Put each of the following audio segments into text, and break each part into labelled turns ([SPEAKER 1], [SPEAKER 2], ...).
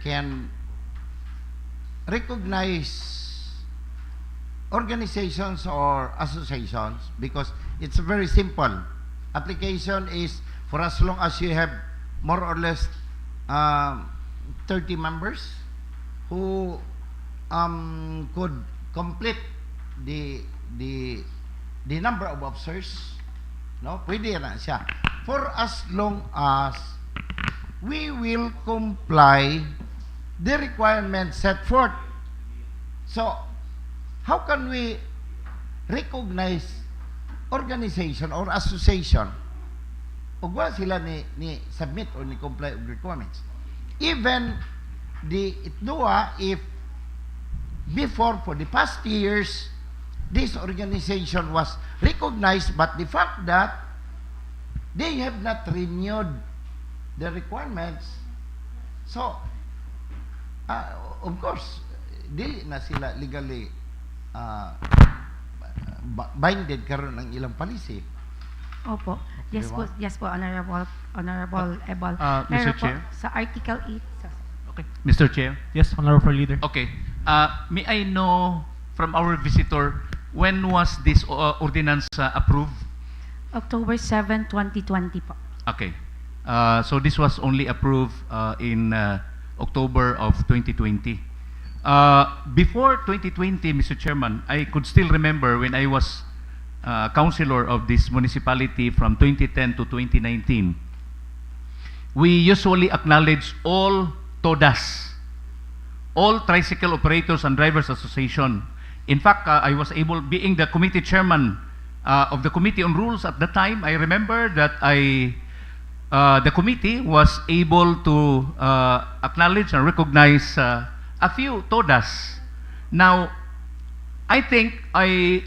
[SPEAKER 1] can recognize organizations or associations, because it's very simple. Application is for as long as you have more or less 30 members who could complete the number of officers, no? Pwede na siya. For as long as we will comply the requirements set forth. So, how can we recognize organization or association ug wala sila ni submit or ni comply with requirements? Even the ITDUA, if before, for the past years, this organization was recognized, but the fact that they have not renewed the requirements, so of course dili na sila legally binded karon ng ilang policy.
[SPEAKER 2] Opo. Yes po, yes po, Honorable Ebal.
[SPEAKER 3] Mr. Chair?
[SPEAKER 2] Sa Article 8.
[SPEAKER 3] Okay. Mr. Chair?
[SPEAKER 4] Yes, Honorable Leader.
[SPEAKER 3] Okay. May I know from our visitor, when was this ordinance approved?
[SPEAKER 2] October 7, 2020 po.
[SPEAKER 3] Okay. So this was only approved in October of 2020. Before 2020, Mr. Chairman, I could still remember when I was councilor of this municipality from 2010 to 2019. We usually acknowledge all TODAs, all Tricycle Operators and Drivers Association. In fact, I was able, being the committee chairman of the Committee on Rules at the time, I remember that the committee was able to acknowledge and recognize a few TODAs. Now, I think I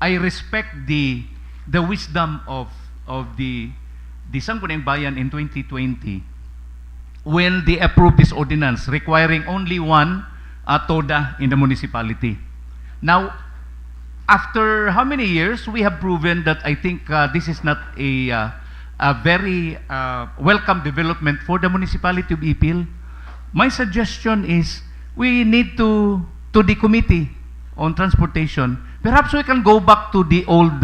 [SPEAKER 3] respect the wisdom of the Sangguniang Bayan in 2020 when they approved this ordinance requiring only one TODA in the municipality. Now, after how many years, we have proven that I think this is not a very welcome development for the municipality of Ipil. My suggestion is we need to the committee on transportation, perhaps we can go back to the old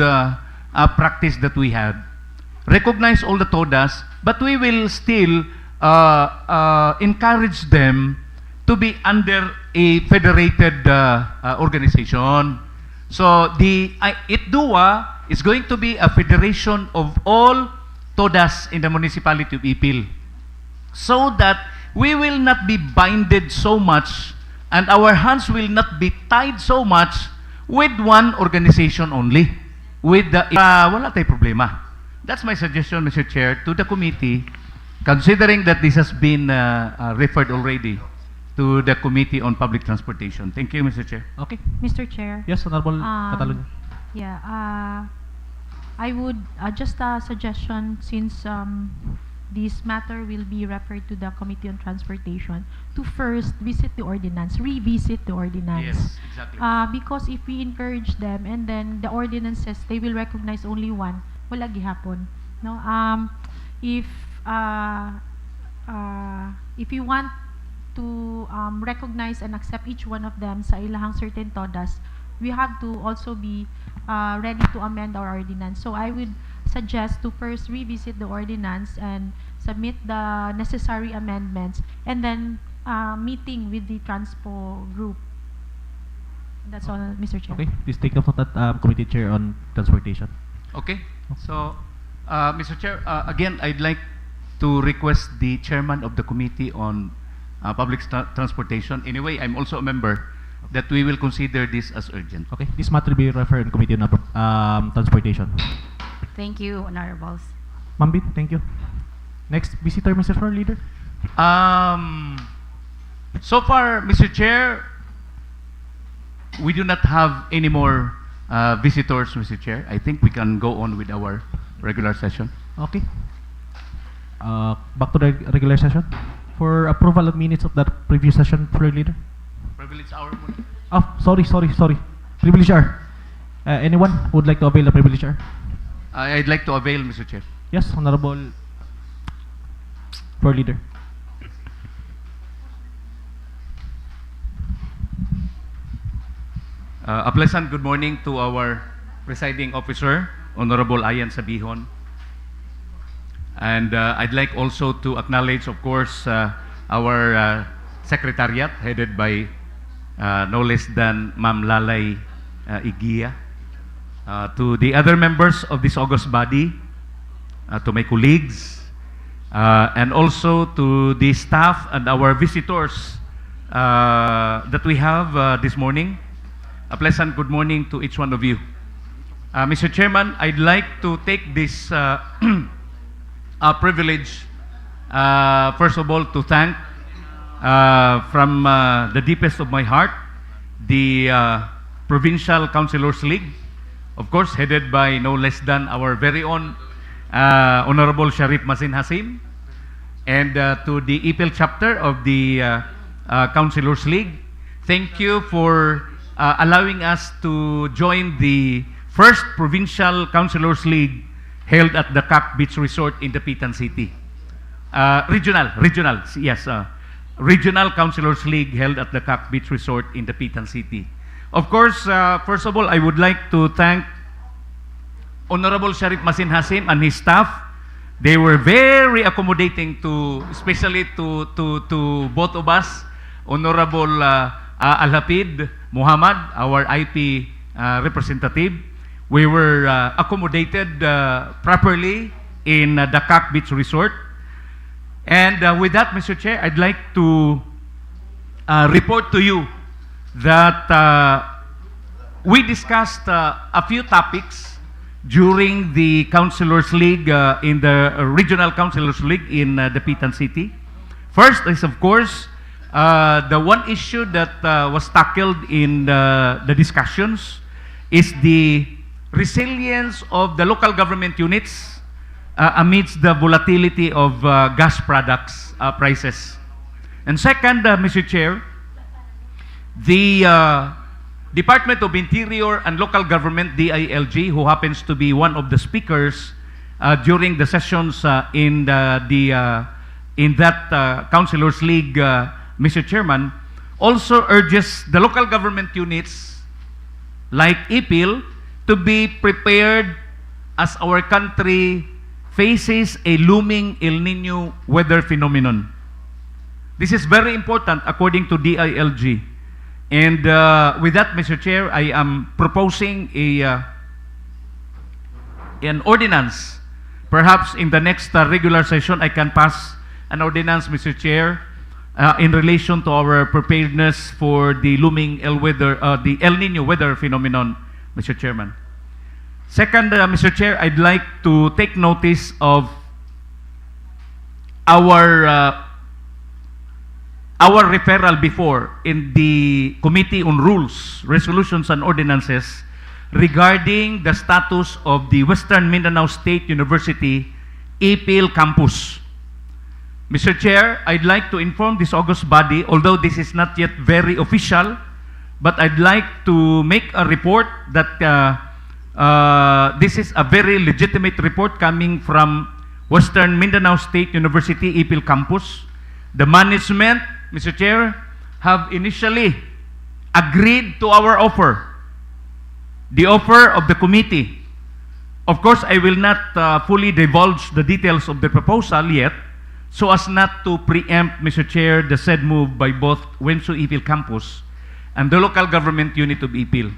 [SPEAKER 3] practice that we had. Recognize all the TODAs, but we will still encourage them to be under a federated organization. So the ITDUA is going to be a federation of all TODAs in the municipality of Ipil, so that we will not be binded so much and our hands will not be tied so much with one organization only. With the wala tayong problema. That's my suggestion, Mr. Chair, to the committee, considering that this has been referred already to the Committee on Public Transportation. Thank you, Mr. Chair.
[SPEAKER 4] Okay.
[SPEAKER 2] Mr. Chair.
[SPEAKER 4] Yes, Honorable Catalunya.
[SPEAKER 2] Yeah, I would just a suggestion, since this matter will be referred to the Committee on Transportation, to first visit the ordinance, revisit the ordinance.
[SPEAKER 3] Yes, exactly.
[SPEAKER 2] Because if we encourage them and then the ordinances, they will recognize only one, wala gihapon. No? If you want to recognize and accept each one of them sa ilahang certain TODAs, we have to also be ready to amend our ordinance. So I would suggest to first revisit the ordinance and submit the necessary amendments, and then meeting with the Transpo group. That's all, Mr. Chair.
[SPEAKER 4] Okay, please take note of that, Committee Chair on Transportation.
[SPEAKER 3] Okay. So, Mr. Chair, again, I'd like to request the chairman of the Committee on Public Transportation. Anyway, I'm also a member, that we will consider this as urgent.
[SPEAKER 4] Okay, this matter will be referred in Committee on Transportation.
[SPEAKER 2] Thank you, Honorables.
[SPEAKER 4] Mambit, thank you. Next visitor, Mr. Floor Leader.
[SPEAKER 3] So far, Mr. Chair, we do not have any more visitors, Mr. Chair. I think we can go on with our regular session.
[SPEAKER 4] Okay. Back to the regular session. For approval of minutes of that previous session, Floor Leader.
[SPEAKER 3] Privilege hour muna.
[SPEAKER 4] Oh, sorry. Privilege hour. Anyone who would like to avail the privilege hour?
[SPEAKER 3] I'd like to avail, Mr. Chair.
[SPEAKER 4] Yes, Honorable Floor Leader.
[SPEAKER 3] A pleasant good morning to our presiding officer, Honorable Ayan Sabihon. And I'd like also to acknowledge, of course, our secretariat headed by no less than Ma'am Lalay Igia. To the other members of this august body, to my colleagues, and also to the staff and our visitors that we have this morning. A pleasant good morning to each one of you. Mr. Chairman, I'd like to take this privilege, first of all, to thank from the deepest of my heart the Provincial Councilors League, of course, headed by no less than our very own Honorable Sharif Masin Hasim, and to the Ipil chapter of the Councilors League. Thank you for allowing us to join the first Provincial Councilors League held at the Cac Beach Resort in Dapitan City. Regional Councilors League held at the Cac Beach Resort in Dapitan City. Of course, first of all, I would like to thank Honorable Sharif Masin Hasim and his staff. They were very accommodating to, especially to both of us, Honorable Al-Hafid Muhammad, our IP representative. We were accommodated properly in the Cac Beach Resort. And with that, Mr. Chair, I'd like to report to you that we discussed a few topics during the Councilors League in the Regional Councilors League in Dapitan City. First is, of course, the one issue that was tackled in the discussions is the resilience of the local government units amidst the volatility of gas products prices. And second, Mr. Chair, the Department of Interior and Local Government, DILG, who happens to be one of the speakers during the sessions in that Councilors League, Mr. Chairman, also urges the local government units like Ipil to be prepared as our country faces a looming El Nino weather phenomenon. This is very important according to DILG. And with that, Mr. Chair, I am proposing an ordinance. Perhaps in the next regular session, I can pass an ordinance, Mr. Chair, in relation to our preparedness for the looming the El Nino weather phenomenon, Mr. Chairman. Second, Mr. Chair, I'd like to take notice of our referral before in the Committee on Rules, Resolutions, and Ordinances regarding the status of the Western Mindanao State University Ipil campus. Mr. Chair, I'd like to inform this august body, although this is not yet very official, but I'd like to make a report that this is a very legitimate report coming from Western Mindanao State University Ipil campus. The management, Mr. Chair, have initially agreed to our offer, the offer of the committee. Of course, I will not fully divulge the details of the proposal yet, so as not to preempt, Mr. Chair, the said move by both WIMSU Ipil campus and the local government unit of Ipil.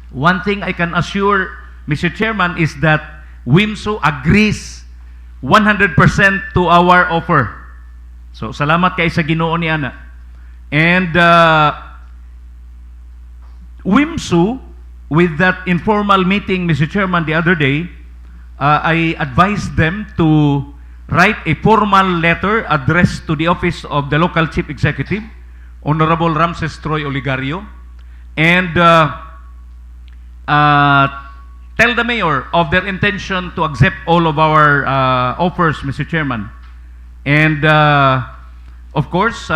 [SPEAKER 3] One thing I can assure, Mr. Chairman, is that WIMSU agrees 100% to our offer. So, salamat kay sa Ginoo ni ana. And WIMSU, with that informal meeting, Mr. Chairman, the other day, I advised them to write a formal letter addressed to the office of the local chief executive, Honorable Ramses Troy Oligario, and tell the mayor of their intention to accept all of our offers, Mr. Chairman. And of course,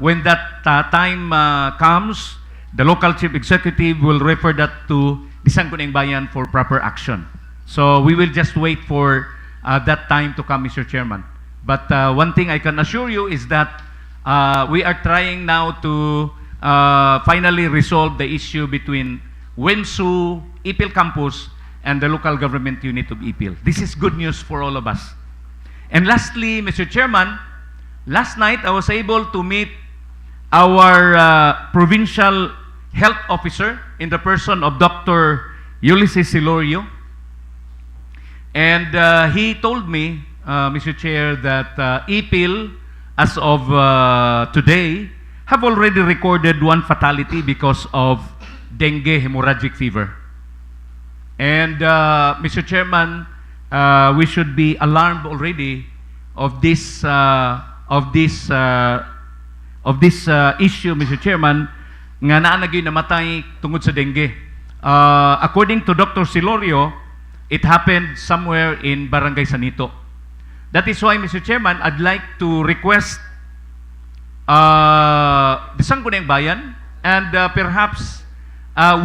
[SPEAKER 3] when that time comes, the local chief executive will refer that to the Sangguniang Bayan for proper action. So we will just wait for that time to come, Mr. Chairman. But one thing I can assure you is that we are trying now to finally resolve the issue between Wensu, Ipil campus, and the local government unit of Ipil. This is good news for all of us. And lastly, Mr. Chairman, last night I was able to meet our provincial health officer in the person of Dr. Ulysses Silorio. And he told me, Mr. Chair, that Ipil, as of today, have already recorded one fatality because of dengue hemorrhagic fever. And Mr. Chairman, we should be alarmed already of this issue, Mr. Chairman, nga naa na gyud namatay tungod sa dengue. According to Dr. Silorio, it happened somewhere in Barangay Sanito. That is why, Mr. Chairman, I'd like to request the Sangguniang Bayan, and perhaps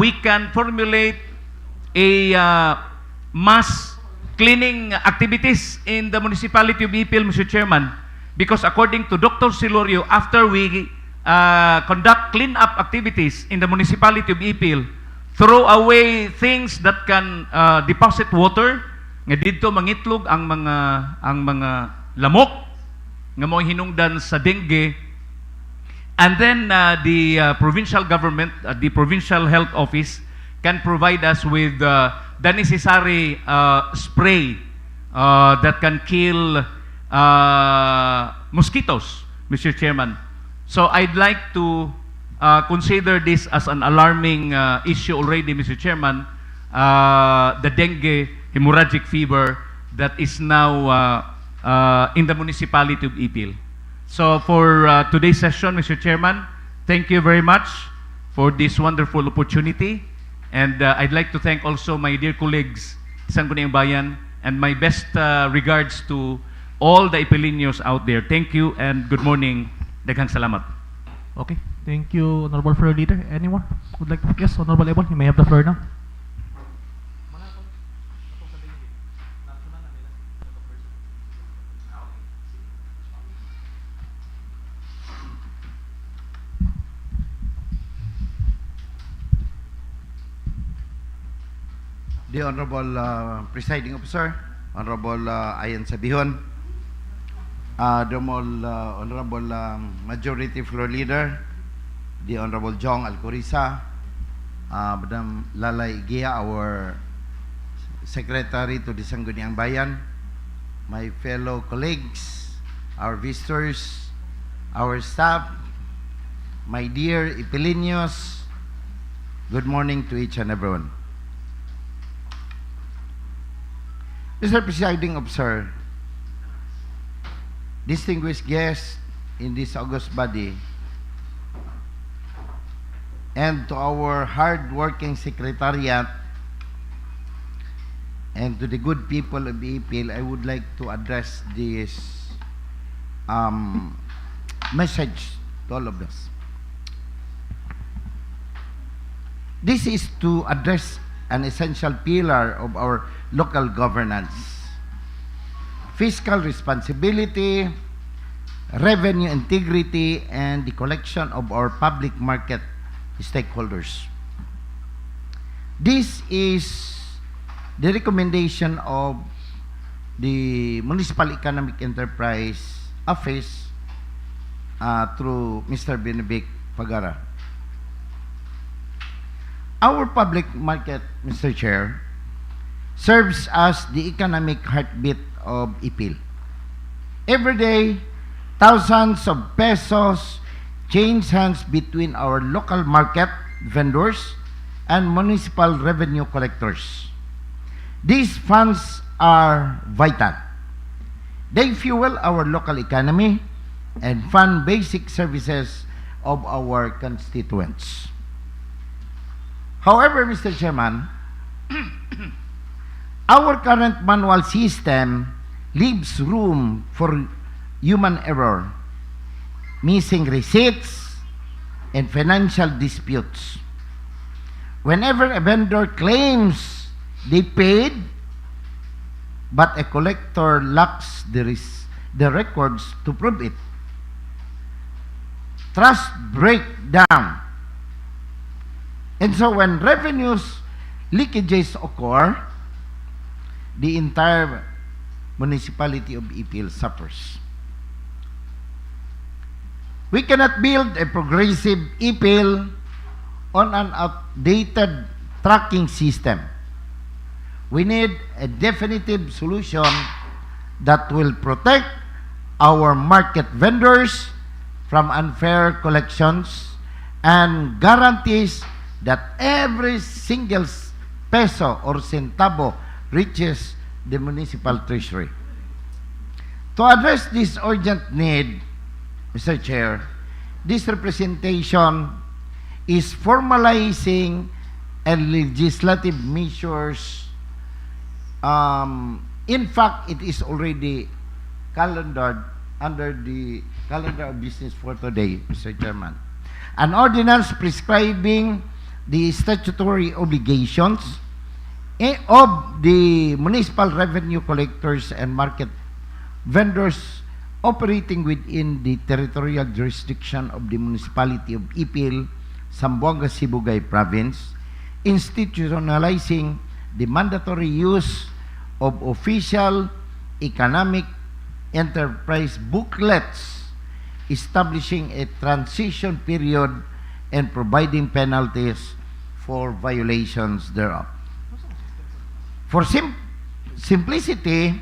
[SPEAKER 3] we can formulate a mass cleaning activities in the municipality of Ipil, Mr. Chairman, because according to Dr. Silorio, after we conduct clean-up activities in the municipality of Ipil, throw away things that can deposit water, nga dito mangitlog ang mga lamok nga mo hinungdan sa dengue, and then the provincial government, the provincial health office can provide us with the necessary spray that can kill mosquitoes, Mr. Chairman. So I'd like to consider this as an alarming issue already, Mr. Chairman, the dengue hemorrhagic fever that is now in the municipality of Ipil. So for today's session, Mr. Chairman, thank you very much for this wonderful opportunity. And I'd like to thank also my dear colleagues, Sangguniang Bayan, and my best regards to all the Ipilinos out there. Thank you and good morning. Daghang salamat.
[SPEAKER 4] Okay, thank you, Honorable Floor Leader. Anyone would like to? Yes, Honorable Ebon, you may have the floor now.
[SPEAKER 1] The Honorable Presiding Officer, Honorable Ayan Sabihon, the Honorable Majority Floor Leader, the Honorable Jong Alcorisa, Madam Lalay Igia, our Secretary to the Sangguniang Bayan, my fellow colleagues, our visitors, our staff, my dear Ipilinos, good morning to each and everyone. Mr. Presiding Officer, distinguished guests in this august body, and to our hard-working secretariat, and to the good people of Ipil, I would like to address this message to all of us. This is to address an essential pillar of our local governance: fiscal responsibility, revenue integrity, and the collection of our public market stakeholders. This is the recommendation of the Municipal Economic Enterprise Office through Mr. Benedict Pagara. Our public market, Mr. Chair, serves as the economic heartbeat of Ipil. Every day, thousands of pesos change hands between our local market vendors and municipal revenue collectors. These funds are vital. They fuel our local economy and fund basic services of our constituents. However, Mr. Chairman, our current manual system leaves room for human error, missing receipts, and financial disputes. Whenever a vendor claims they paid, but a collector lacks the records to prove it, trust breaks down And so when revenues leakages occur, the entire municipality of Ipil suffers. We cannot build a progressive Ipil on an outdated tracking system. We need a definitive solution that will protect our market vendors from unfair collections and guarantees that every single peso or centavo reaches the municipal treasury. To address this urgent need, Mr. Chair, this representation is formalizing a legislative measures. In fact, it is already calendared under the calendar of business for today, Mr. Chairman. An ordinance prescribing the statutory obligations of the municipal revenue collectors and market vendors operating within the territorial jurisdiction of the municipality of Ipil, Zamboanga, Sibugay Province, institutionalizing the mandatory use of official economic enterprise booklets, establishing a transition period and providing penalties for violations thereof. For simplicity,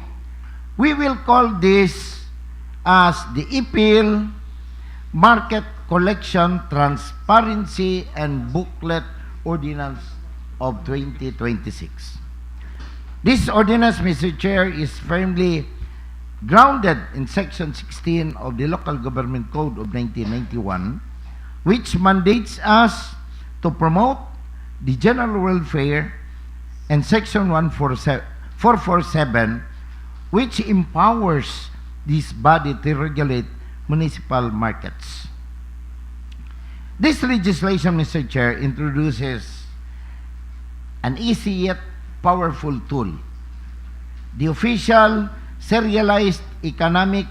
[SPEAKER 1] we will call this as the Ipil Market Collection Transparency and Booklet Ordinance of 2026. This ordinance, Mr. Chair, is firmly grounded in Section 16 of the Local Government Code of 1991, which mandates us to promote the general welfare, and Section 447, which empowers this body to regulate municipal markets. This legislation, Mr. Chair, introduces an easy yet powerful tool, the official serialized economic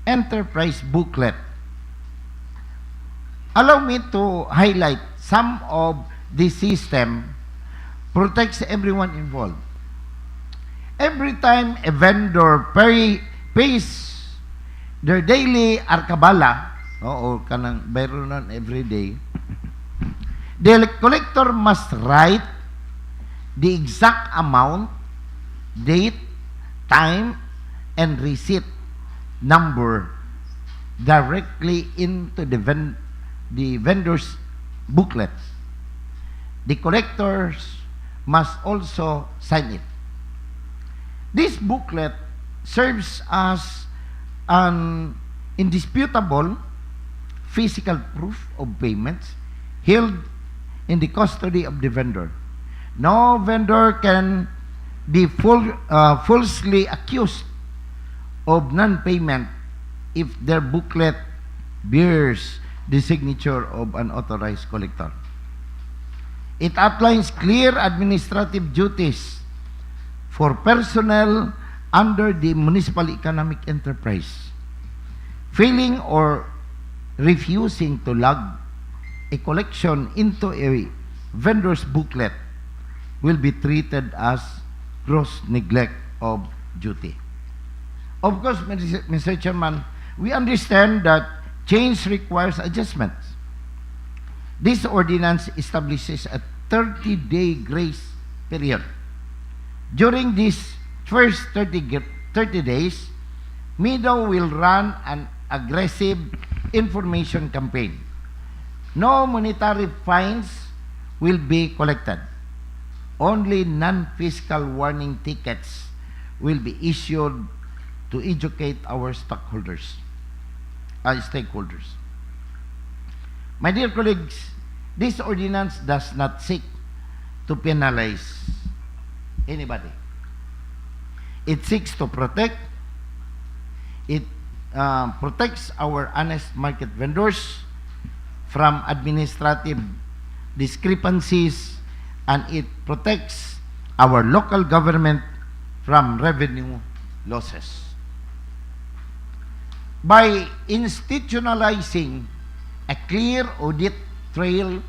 [SPEAKER 1] enterprise booklet. Allow me to highlight some of this system protects everyone involved. Every time a vendor pays their daily arkabala, o kanang bayro nun every day, the collector must write the exact amount, date, time, and receipt number directly into the vendor's booklets. The collectors must also sign it. This booklet serves as an indisputable physical proof of payments held in the custody of the vendor. No vendor can be falsely accused of non-payment if their booklet bears the signature of an authorized collector. It outlines clear administrative duties for personnel under the municipal economic enterprise. Failing or refusing to log a collection into a vendor's booklet will be treated as gross neglect of duty. Of course, Mr. Chairman, we understand that change requires adjustments. This ordinance establishes a 30-day grace period. During these first 30 days, MIDO will run an aggressive information campaign. No monetary fines will be collected. Only non-fiscal warning tickets will be issued to educate our stakeholders. My dear colleagues, this ordinance does not seek to penalize anybody. It seeks to protect. It protects our honest market vendors from administrative discrepancies, and it protects our local government from revenue losses. By institutionalizing a clear audit trail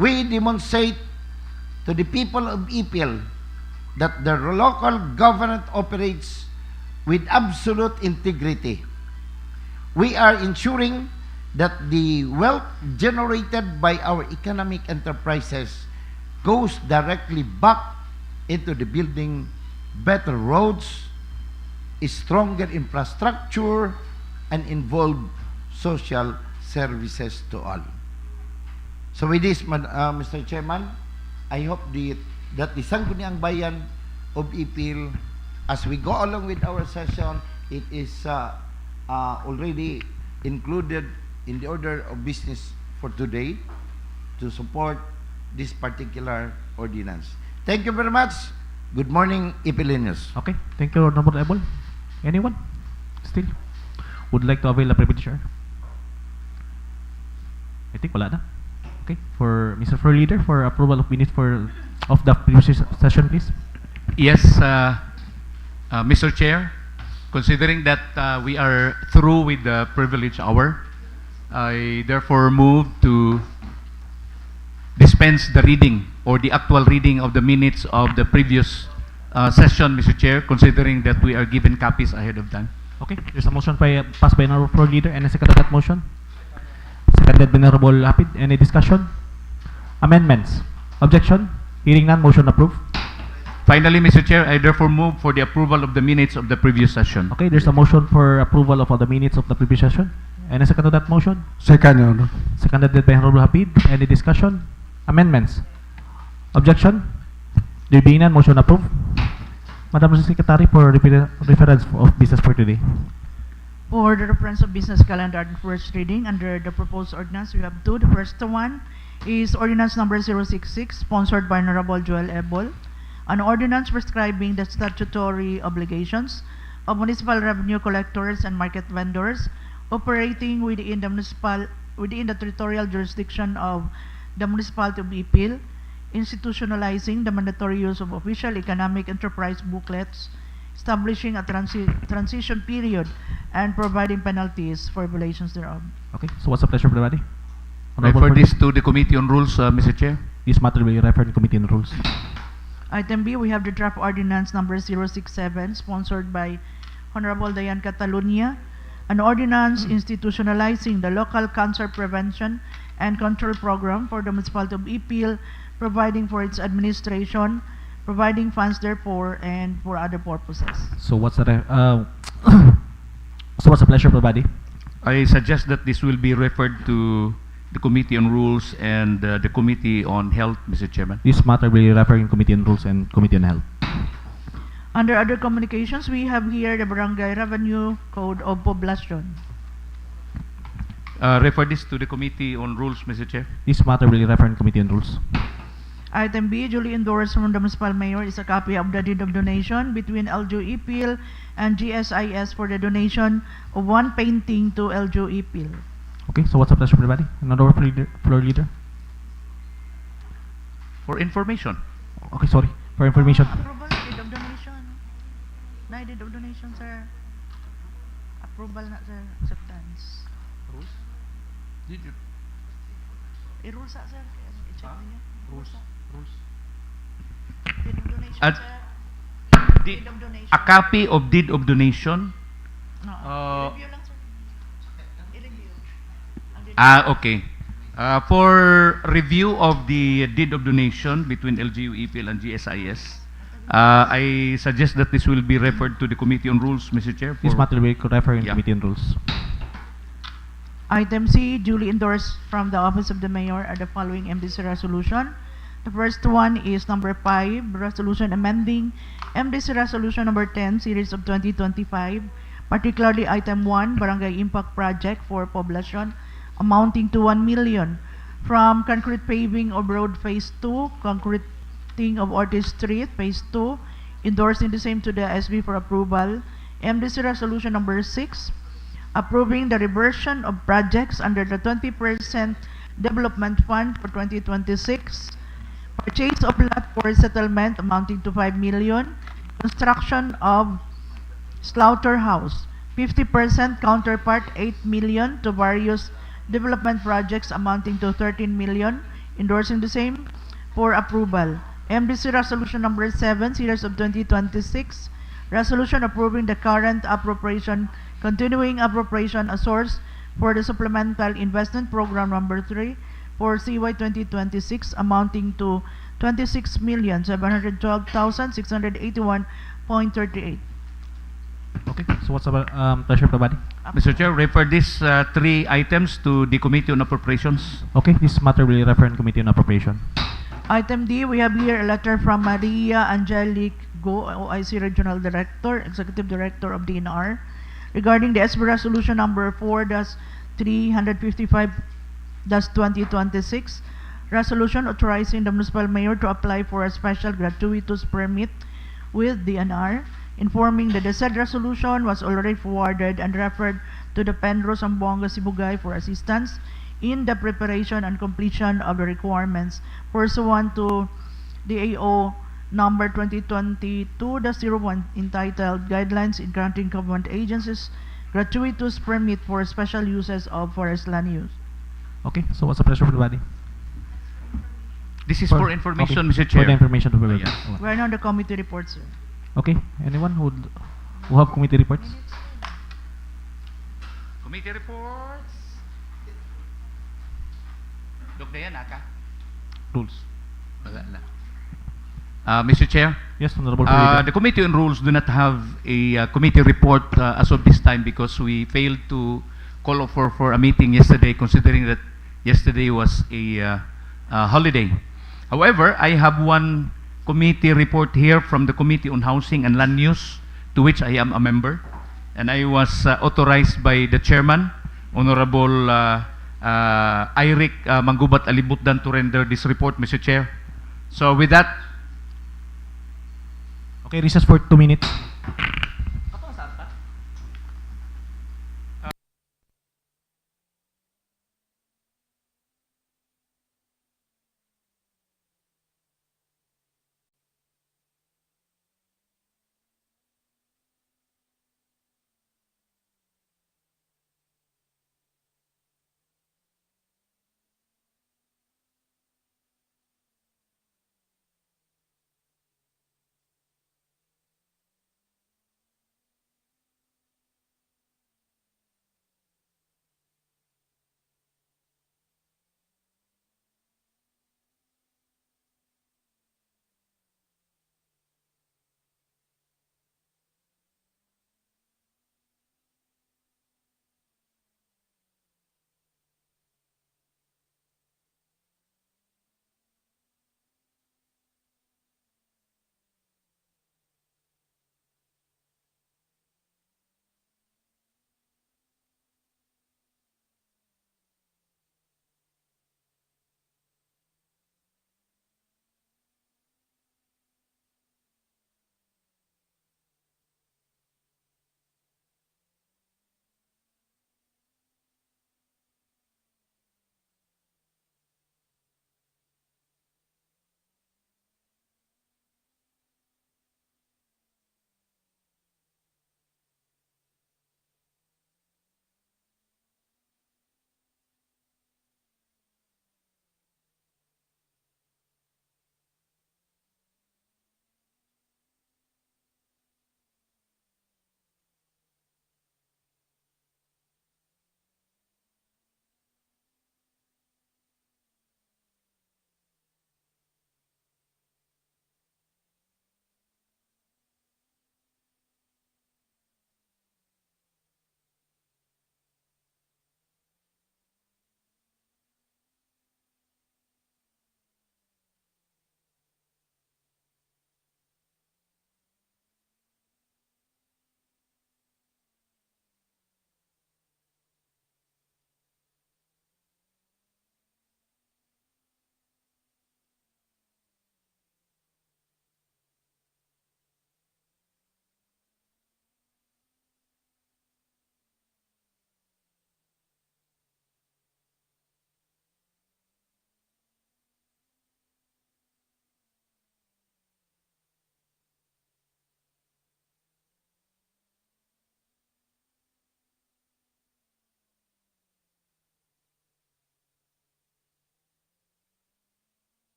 [SPEAKER 1] we demonstrate to the people of Ipil that the local government operates with absolute integrity. We are ensuring that the wealth generated by our economic enterprises goes directly back into the building better roads, stronger infrastructure, and involve social services to all. So with this, Mr. Chairman, I hope that the Sangguniang Bayan of Ipil, as we go along with our session, it is already included in the order of business for today to support this particular ordinance. Thank you very much. Good morning, Ipilinos.
[SPEAKER 4] Okay, thank you, Honorable Ebol. Anyone still would like to avail the privilege, sir? I think wala na. Okay, for Mr. Floor Leader, for approval of minutes of the previous session, please.
[SPEAKER 3] Yes, Mr. Chair, considering that we are through with the privilege hour, I therefore move to dispense the reading or the actual reading of the minutes of the previous session, Mr. Chair, considering that we are given copies ahead of time.
[SPEAKER 4] Okay, there's a motion passed by Honorable Floor Leader and a second to that motion. Seconded by Honorable Lapid. Any discussion? Amendments? Objection? Hearing none, motion approved.
[SPEAKER 3] Finally, Mr. Chair, I therefore move for the approval of the minutes of the previous session.
[SPEAKER 4] Okay, there's a motion for approval of all the minutes of the previous session. Any second to that motion?
[SPEAKER 5] Second, Your Honor.
[SPEAKER 4] Seconded by Honorable Lapid. Any discussion? Amendments? Objection? There being none, motion approved. Madam Secretary, for reference of business for today.
[SPEAKER 6] For the reference of business calendar and first reading under the proposed ordinance, we have two. The first one is ordinance number 066, sponsored by Honorable Joel Ebol, an ordinance prescribing the statutory obligations of municipal revenue collectors and market vendors operating within the territorial jurisdiction of the municipality of Ipil, institutionalizing the mandatory use of official economic enterprise booklets, establishing a transition period, and providing penalties for violations thereof.
[SPEAKER 4] Okay, so what's the pleasure of everybody?
[SPEAKER 3] Refer this to the Committee on Rules, Mr. Chair.
[SPEAKER 4] This matter will be referred to Committee on Rules.
[SPEAKER 6] Item B, we have the draft ordinance number 067, sponsored by Honorable Diane Catalunya, an ordinance institutionalizing the local cancer prevention and control program for the municipality of Ipil, providing for its administration, providing funds therefore, and for other purposes.
[SPEAKER 4] So what's the so what's the pleasure of everybody?
[SPEAKER 3] I suggest that this will be referred to the Committee on Rules and the Committee on Health, Mr. Chairman.
[SPEAKER 4] This matter will be referred in Committee on Rules and Committee on Health.
[SPEAKER 6] Under other communications, we have here the Barangay Revenue Code of Poblacion.
[SPEAKER 3] Refer this to the Committee on Rules, Mr. Chair.
[SPEAKER 4] This matter will be referred in Committee on Rules.
[SPEAKER 6] Item B, duly endorsed from the Municipal Mayor, is a copy of the deed of donation between LGU Ipil and GSIS for the donation of one painting to LGU Ipil.
[SPEAKER 4] Okay, so what's the pleasure of everybody? Another floor leader?
[SPEAKER 3] For information.
[SPEAKER 4] Okay, sorry. For information.
[SPEAKER 6] Approval, deed of donation. Na, deed of donation, sir. Approval na, sir. Acceptance.
[SPEAKER 3] Rules? Did you?
[SPEAKER 6] I-rules na, sir. I-check niyo.
[SPEAKER 3] Rules.
[SPEAKER 6] Deed of donation,
[SPEAKER 3] At
[SPEAKER 6] sir.
[SPEAKER 3] Deed,
[SPEAKER 6] Deed of donation.
[SPEAKER 3] a copy of deed of donation.
[SPEAKER 6] No,
[SPEAKER 3] Uh,
[SPEAKER 6] i-review lang, sir. I-review. Ang deed
[SPEAKER 3] Okay. For review of the deed of donation between LGU Ipil and GSIS, I suggest that this will be referred to the Committee on Rules, Mr. Chair.
[SPEAKER 4] This matter will be referred in
[SPEAKER 3] Yeah.
[SPEAKER 4] Committee on Rules.
[SPEAKER 6] Item C, duly endorsed from the Office of the Mayor, are the following MDC resolution. The first one is number 5, resolution amending MDC Resolution number 10, series of 2025, particularly item 1, Barangay Impact Project for Poblacion, amounting to 1 million from concrete paving of road phase 2, concreting of Ortiz Street phase 2, endorsing the same to the SB for approval. MDC Resolution number 6, approving the reversion of projects under the 20% Development Fund for 2026, purchase of lot for settlement amounting to 5 million, construction of slaughterhouse, 50% counterpart 8 million to various development projects amounting to 13 million, endorsing the same for approval. MDC Resolution number 7, Series of 2026, Resolution approving the current appropriation, continuing appropriation as source for the Supplemental Investment Program number 3 for CY 2026 amounting to 26,712,681.38.
[SPEAKER 4] Okay, so what's the pleasure of the body?
[SPEAKER 3] Mr. Chair, refer these three items to the Committee on Appropriations.
[SPEAKER 4] Okay, this matter will refer in Committee on Appropriation.
[SPEAKER 6] Item D, we have here a letter from Maria Angelique Go, OIC Regional Director, Executive Director of DENR, regarding the SB Resolution number 4-355-2026, resolution authorizing the municipal mayor to apply for a special gratuitous permit with DENR, informing that the said resolution was already forwarded and referred to the Penro Zamboanga Sibugay for assistance in the preparation and completion of the requirements pursuant to DAO number 2022-01 entitled Guidelines in Granting Government Agencies Gratuitous Permit for Special Uses of Forest Land Use.
[SPEAKER 4] Okay, so what's the pleasure of the body?
[SPEAKER 3] This is for information,
[SPEAKER 4] okay,
[SPEAKER 3] Mr. Chair.
[SPEAKER 4] For the information to be
[SPEAKER 3] yes.
[SPEAKER 6] We're now on the committee report, sir.
[SPEAKER 4] Okay, anyone who have committee reports?
[SPEAKER 3] Committee reports. Dok Dayan, aka?
[SPEAKER 4] Rules.
[SPEAKER 3] Wala na. Mr. Chair,
[SPEAKER 4] Yes, Honorable
[SPEAKER 3] the
[SPEAKER 4] President.
[SPEAKER 3] Committee on Rules do not have a committee report as of this time because we failed to call for a meeting yesterday, considering that yesterday was a holiday. However, I have one committee report here from the Committee on Housing and Land Use, to which I am a member, and I was authorized by the chairman, Honorable Iric Manggubat Alibutdan, to render this report, Mr. Chair. So with that,
[SPEAKER 4] Okay, recess for 2 minutes.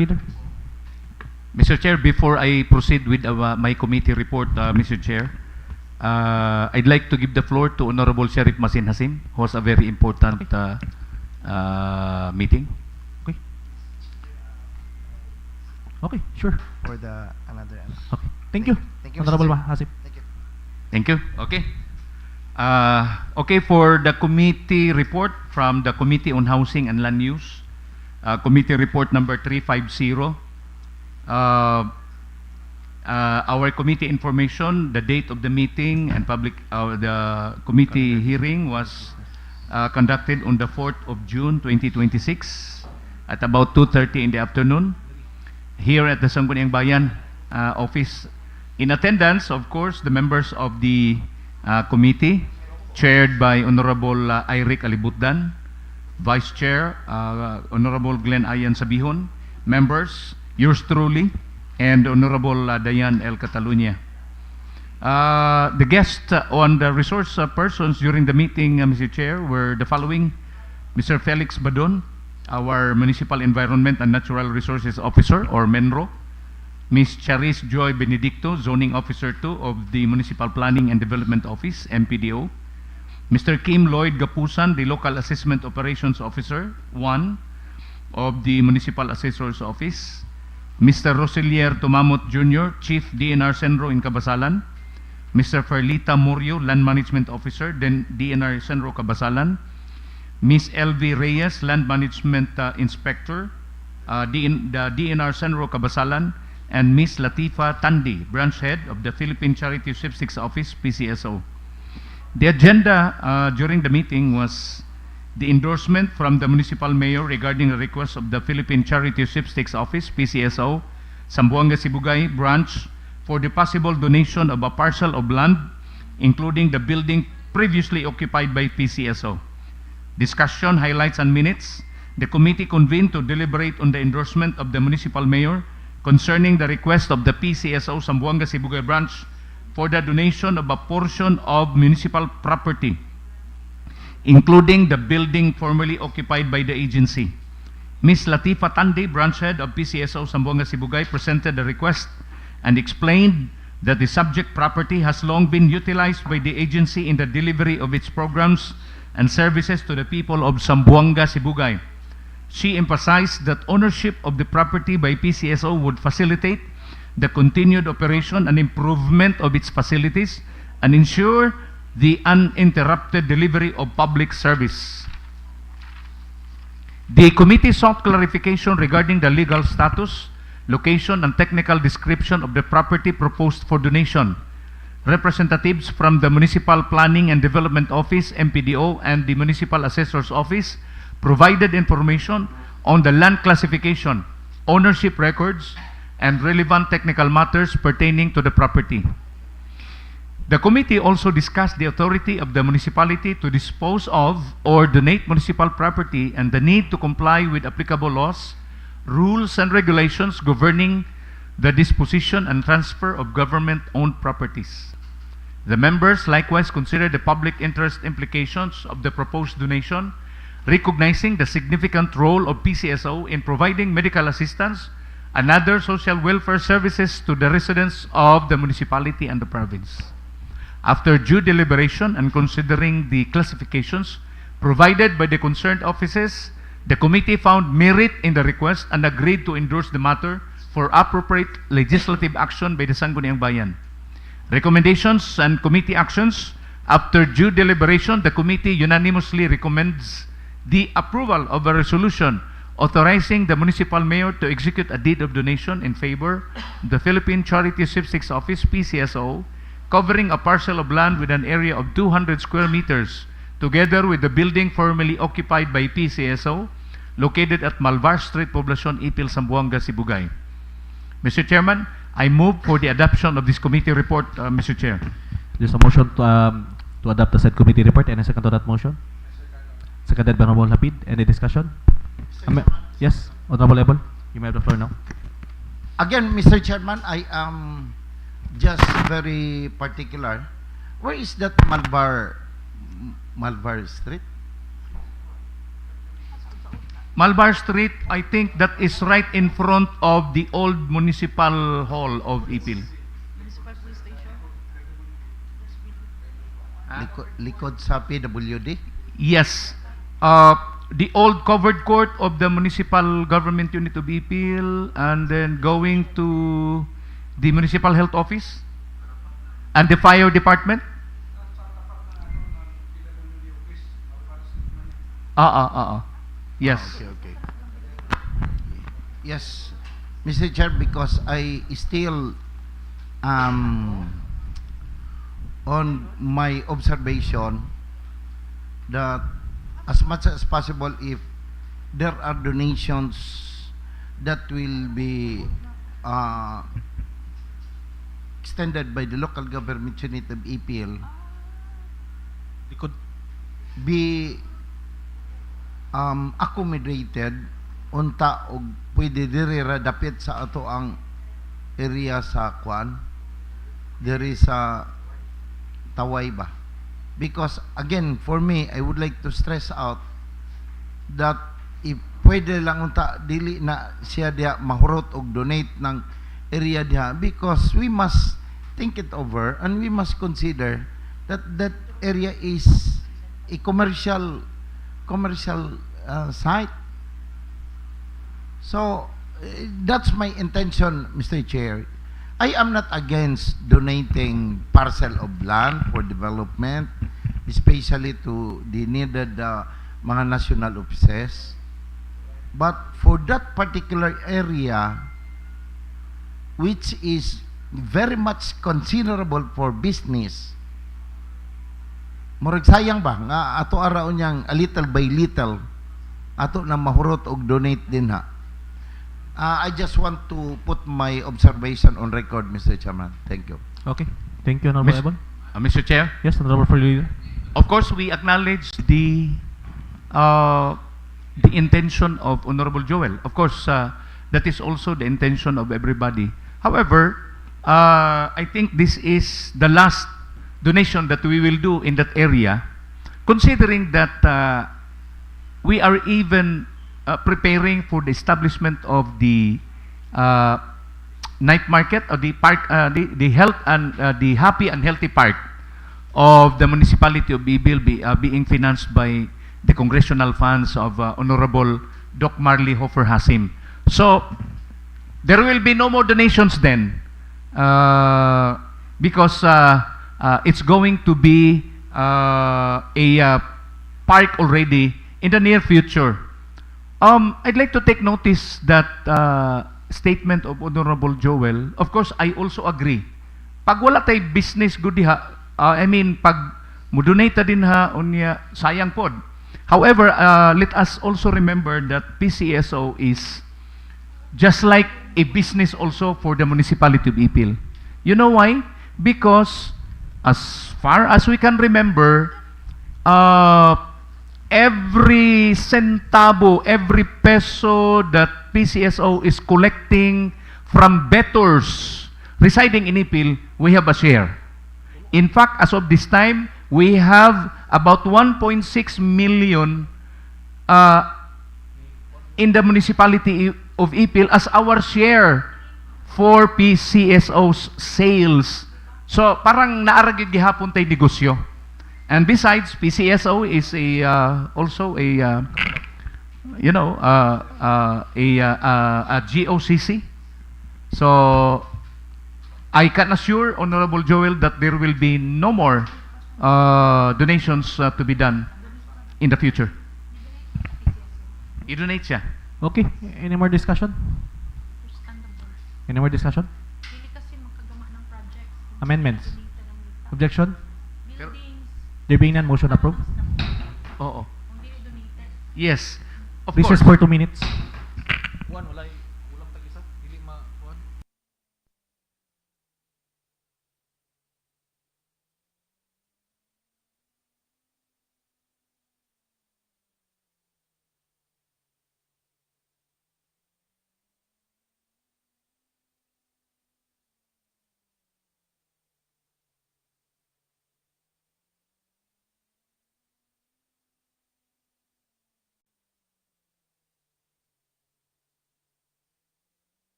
[SPEAKER 4] Leader.
[SPEAKER 3] Mr. Chair, before I proceed with my committee report, Mr. Chair, I'd like to give the floor to Honorable Sheriff Masin Hasim, who has a very important meeting.
[SPEAKER 4] Okay. Okay, sure.
[SPEAKER 1] For the another.
[SPEAKER 4] Okay. Thank you.
[SPEAKER 1] Thank you, Mr.
[SPEAKER 4] Honorable
[SPEAKER 1] Chair.
[SPEAKER 4] Hasip.
[SPEAKER 1] Thank you.
[SPEAKER 3] Thank you. Okay. Okay, for the committee report from the Committee on Housing and Land Use, committee report number 350. Our committee information, the date of the meeting and the committee hearing was conducted on the 4th of June 2026 at about 2:30 in the afternoon here at the Sangguniang Bayan office. In attendance, of course, the members of the committee chaired by Honorable Iric Alibutdan, Vice Chair Honorable Glenn Ayan Sabihon, members, yours truly, and Honorable Dayan L. Catalunya. The guests on the resource persons during the meeting, Mr. Chair, were the following: Mr. Felix Badon, our Municipal Environment and Natural Resources Officer, or MENRO; Ms. Charis Joy Benedicto, Zoning Officer 2 of the Municipal Planning and Development Office, MPDO; Mr. Kim Lloyd Gapusan, the Local Assessment Operations Officer 1 of the Municipal Assessor's Office; Mr. Roselier Tomamot Jr., Chief DNR Senro in Cabasalan; Mr. Ferlita Murio, Land Management Officer, DNR Senro Cabasalan; Ms. LV Reyes, Land Management Inspector, the DNR Senro Cabasalan; and Ms. Latifa Tandi, Branch Head of the Philippine Charity Sweepstakes Office, PCSO. The agenda during the meeting was the endorsement from the Municipal Mayor regarding the request of the Philippine Charity Sweepstakes Office, PCSO, Zamboanga Sibugay Branch, for the possible donation of a parcel of land, including the building previously occupied by PCSO. Discussion, highlights, and minutes. The committee convened to deliberate on the endorsement of the Municipal Mayor concerning the request of the PCSO Zamboanga Sibugay Branch for the donation of a portion of municipal property, including the building formerly occupied by the agency. Ms. Latifa Tandi, Branch Head of PCSO Zamboanga Sibugay, presented the request and explained that the subject property has long been utilized by the agency in the delivery of its programs and services to the people of Zamboanga Sibugay. She emphasized that ownership of the property by PCSO would facilitate the continued operation and improvement of its facilities and ensure the uninterrupted delivery of public service. The committee sought clarification regarding the legal status, location, and technical description of the property proposed for donation. Representatives from the Municipal Planning and Development Office, MPDO, and the Municipal Assessor's Office provided information on the land classification, ownership records, and relevant technical matters pertaining to the property. The committee also discussed the authority of the municipality to dispose of or donate municipal property and the need to comply with applicable laws, rules, and regulations governing the disposition and transfer of government-owned properties. The members likewise considered the public interest implications of the proposed donation, recognizing the significant role of PCSO in providing medical assistance and other social welfare services to the residents of the municipality and the province. After due deliberation and considering the classifications provided by the concerned offices, the committee found merit in the request and agreed to endorse the matter for appropriate legislative action by the Sangguniang Bayan. Recommendations and committee actions. After due deliberation, the committee unanimously recommends the approval of a resolution authorizing the Municipal Mayor to execute a deed of donation in favor of the Philippine Charity Sweepstakes Office, PCSO, covering a parcel of land with an area of 200 square meters, together with the building formerly occupied by PCSO, located at Malvar Street, Poblacion, Ipil, Zamboanga, Sibugay. Mr. Chairman, I move for the adoption of this committee report, Mr. Chair.
[SPEAKER 4] There's a motion to adopt the said committee report. Any second to that motion? Seconded by Honorable Lapid. Any discussion? Yes, Honorable Ebol, you may have the floor now.
[SPEAKER 1] Again, Mr. Chairman, I am just very particular. Where is that Malvar Street?
[SPEAKER 3] Malbar Street, I think that is right in front of the old municipal hall of Ipil.
[SPEAKER 6] Municipal Police Station.
[SPEAKER 1] Likod sa PWD.
[SPEAKER 3] Yes. The old covered court of the municipal government unit of Ipil, and then going to the municipal health office and the fire department. Yes.
[SPEAKER 1] Okay. Yes, Mr. Chair, because I still on my observation that as much as possible, if there are donations that will be extended by the local government unit of EPL, they could be accommodated unta og pwede diri ra dapit sa ato ang area sa Kwan, diri sa Taway ba. Because again, for me, I would like to stress out that if pwede lang unta dili na siya diha mahurot og donate ng area diha, because we must think it over and we must consider that that area is a commercial site. So that's my intention, Mr. Chair. I am not against donating parcel of land for development, especially to the needed mga national offices. But for that particular area, which is very much considerable for business, murag sayang ba nga ato araw niyang a little by little ato na mahurot og donate din ha. I just want to put my observation on record, Mr. Chairman. Thank you.
[SPEAKER 4] Okay. Thank you, Honorable Ebon.
[SPEAKER 3] Mr. Chair,
[SPEAKER 4] Yes, Honorable for Leader.
[SPEAKER 3] of course we acknowledge the intention of Honorable Joel. Of course, that is also the intention of everybody. However, I think this is the last donation that we will do in that area, considering that we are even preparing for the establishment of the night market, or the park, the health and the happy and healthy park of the municipality of Ipil, being financed by the congressional funds of Honorable Doc Marley Hofer Hasim. So there will be no more donations then, because it's going to be a park already in the near future. I'd like to take notice that statement of Honorable Joel. Of course, I also agree. Pag wala tay business good diha, I mean, pag mo-donate ta din ha, unya, sayang pod. However, let us also remember that PCSO is just like a business also for the municipality of Ipil. You know why? Because as far as we can remember, every centavo, every peso that PCSO is collecting from bettors residing in Ipil, we have a share. In fact, as of this time, we have about 1.6 million in the municipality of Ipil as our share for PCSO's sales. So, parang naaragid gihapon tay negosyo. And besides, PCSO is also a GOCC. So I can assure Honorable Joel that there will be no more donations to be done in the future. I-donate siya.
[SPEAKER 4] Okay. Any more discussion? Any more discussion?
[SPEAKER 2] Dili kasi makagama ng project.
[SPEAKER 4] Amendments? Objection?
[SPEAKER 2] Buildings.
[SPEAKER 4] There being none, motion approved.
[SPEAKER 3] Oo.
[SPEAKER 2] Kung dili donated.
[SPEAKER 3] Yes. Of
[SPEAKER 4] Recess
[SPEAKER 3] course.
[SPEAKER 4] for 2 minutes.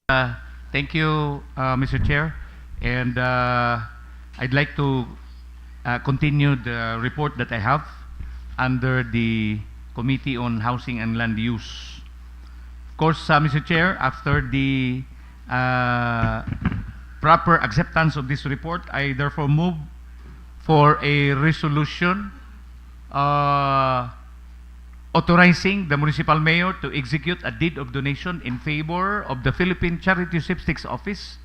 [SPEAKER 3] Thank you, Mr. Chair. And I'd like to continue the report that I have under the Committee on Housing and Land Use. Of course, Mr. Chair, after the proper acceptance of this report, I therefore move for a resolution authorizing the municipal mayor to execute a deed of donation in favor of the Philippine Charity Sweepstakes Office,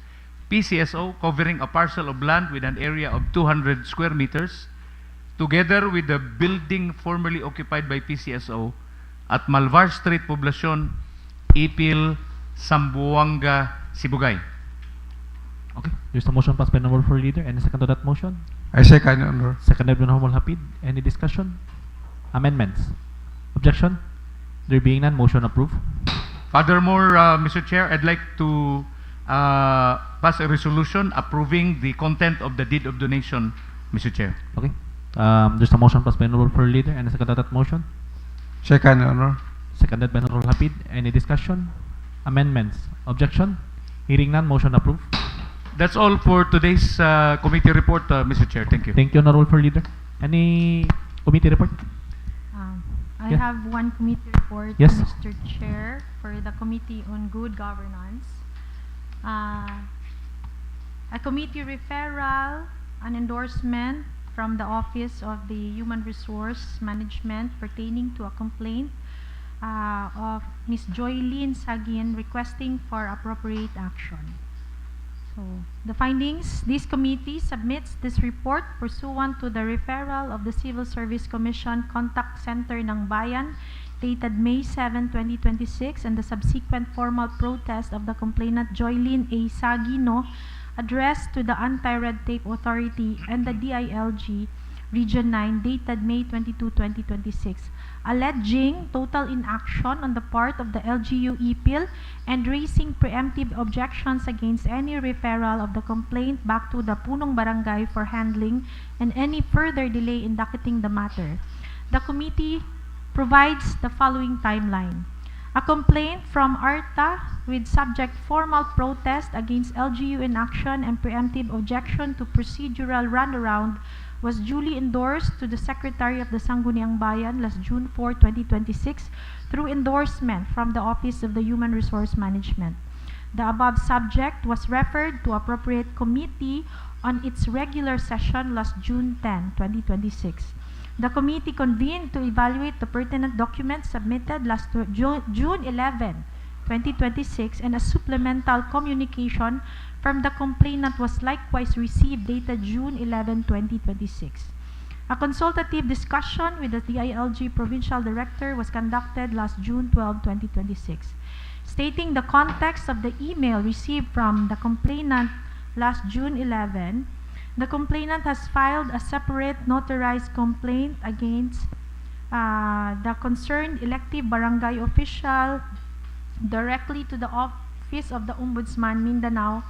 [SPEAKER 3] PCSO, covering a parcel of land with an area of 200 square meters, together with the building formerly occupied by PCSO at Malvar Street, Poblacion, Ipil, Zamboanga, Sibugay.
[SPEAKER 4] Okay, there's a motion passed by Honorable Floor Leader. Any second to that motion?
[SPEAKER 5] I second, Your Honor.
[SPEAKER 4] Seconded by Honorable Hapid. Any discussion? Amendments? Objection? There being none, motion approved.
[SPEAKER 3] Furthermore, Mr. Chair, I'd like to pass a resolution approving the content of the deed of donation, Mr. Chair.
[SPEAKER 4] Okay. There's a motion passed by Honorable Floor Leader. Any second to that motion?
[SPEAKER 5] Second, Your Honor.
[SPEAKER 4] Seconded by Honorable Hapid. Any discussion? Amendments? Objection? Hearing none, motion approved.
[SPEAKER 3] That's all for today's committee report, Mr. Chair. Thank you.
[SPEAKER 4] Thank you, Honorable Floor Leader. Any committee report?
[SPEAKER 2] I
[SPEAKER 4] Yeah.
[SPEAKER 2] have one committee report,
[SPEAKER 4] Yes.
[SPEAKER 2] Mr. Chair, for the Committee on Good Governance. A committee referral, an endorsement from the Office of the Human Resource Management pertaining to a complaint of Ms. Joylene Sagin requesting for appropriate action. So, the findings, this committee submits this report pursuant to the referral of the Civil Service Commission Contact Center ng Bayan dated May 7, 2026 and the subsequent formal protest of the complainant Joylene A. Sagino addressed to the Anti-Red Tape Authority and the DILG Region 9 dated May 22, 2026, alleging total inaction on the part of the LGU Ipil and raising preemptive objections against any referral of the complaint back to the Punong Barangay for handling and any further delay in docketing the matter. The committee provides the following timeline. A complaint from ARTA with subject formal protest against LGU inaction and preemptive objection to procedural runaround was duly endorsed to the Secretary of the Sangguniang Bayan last June 4, 2026 through endorsement from the Office of the Human Resource Management. The above subject was referred to appropriate committee on its regular session last June 10, 2026. The committee convened to evaluate the pertinent documents submitted last June 11, 2026, and a supplemental communication from the complainant was likewise received dated June 11, 2026. A consultative discussion with the DILG Provincial Director was conducted last June 12, 2026. Stating the context of the email received from the complainant last June 11, the complainant has filed a separate notarized complaint against the concerned elective barangay official directly to the Office of the Ombudsman, Mindanao,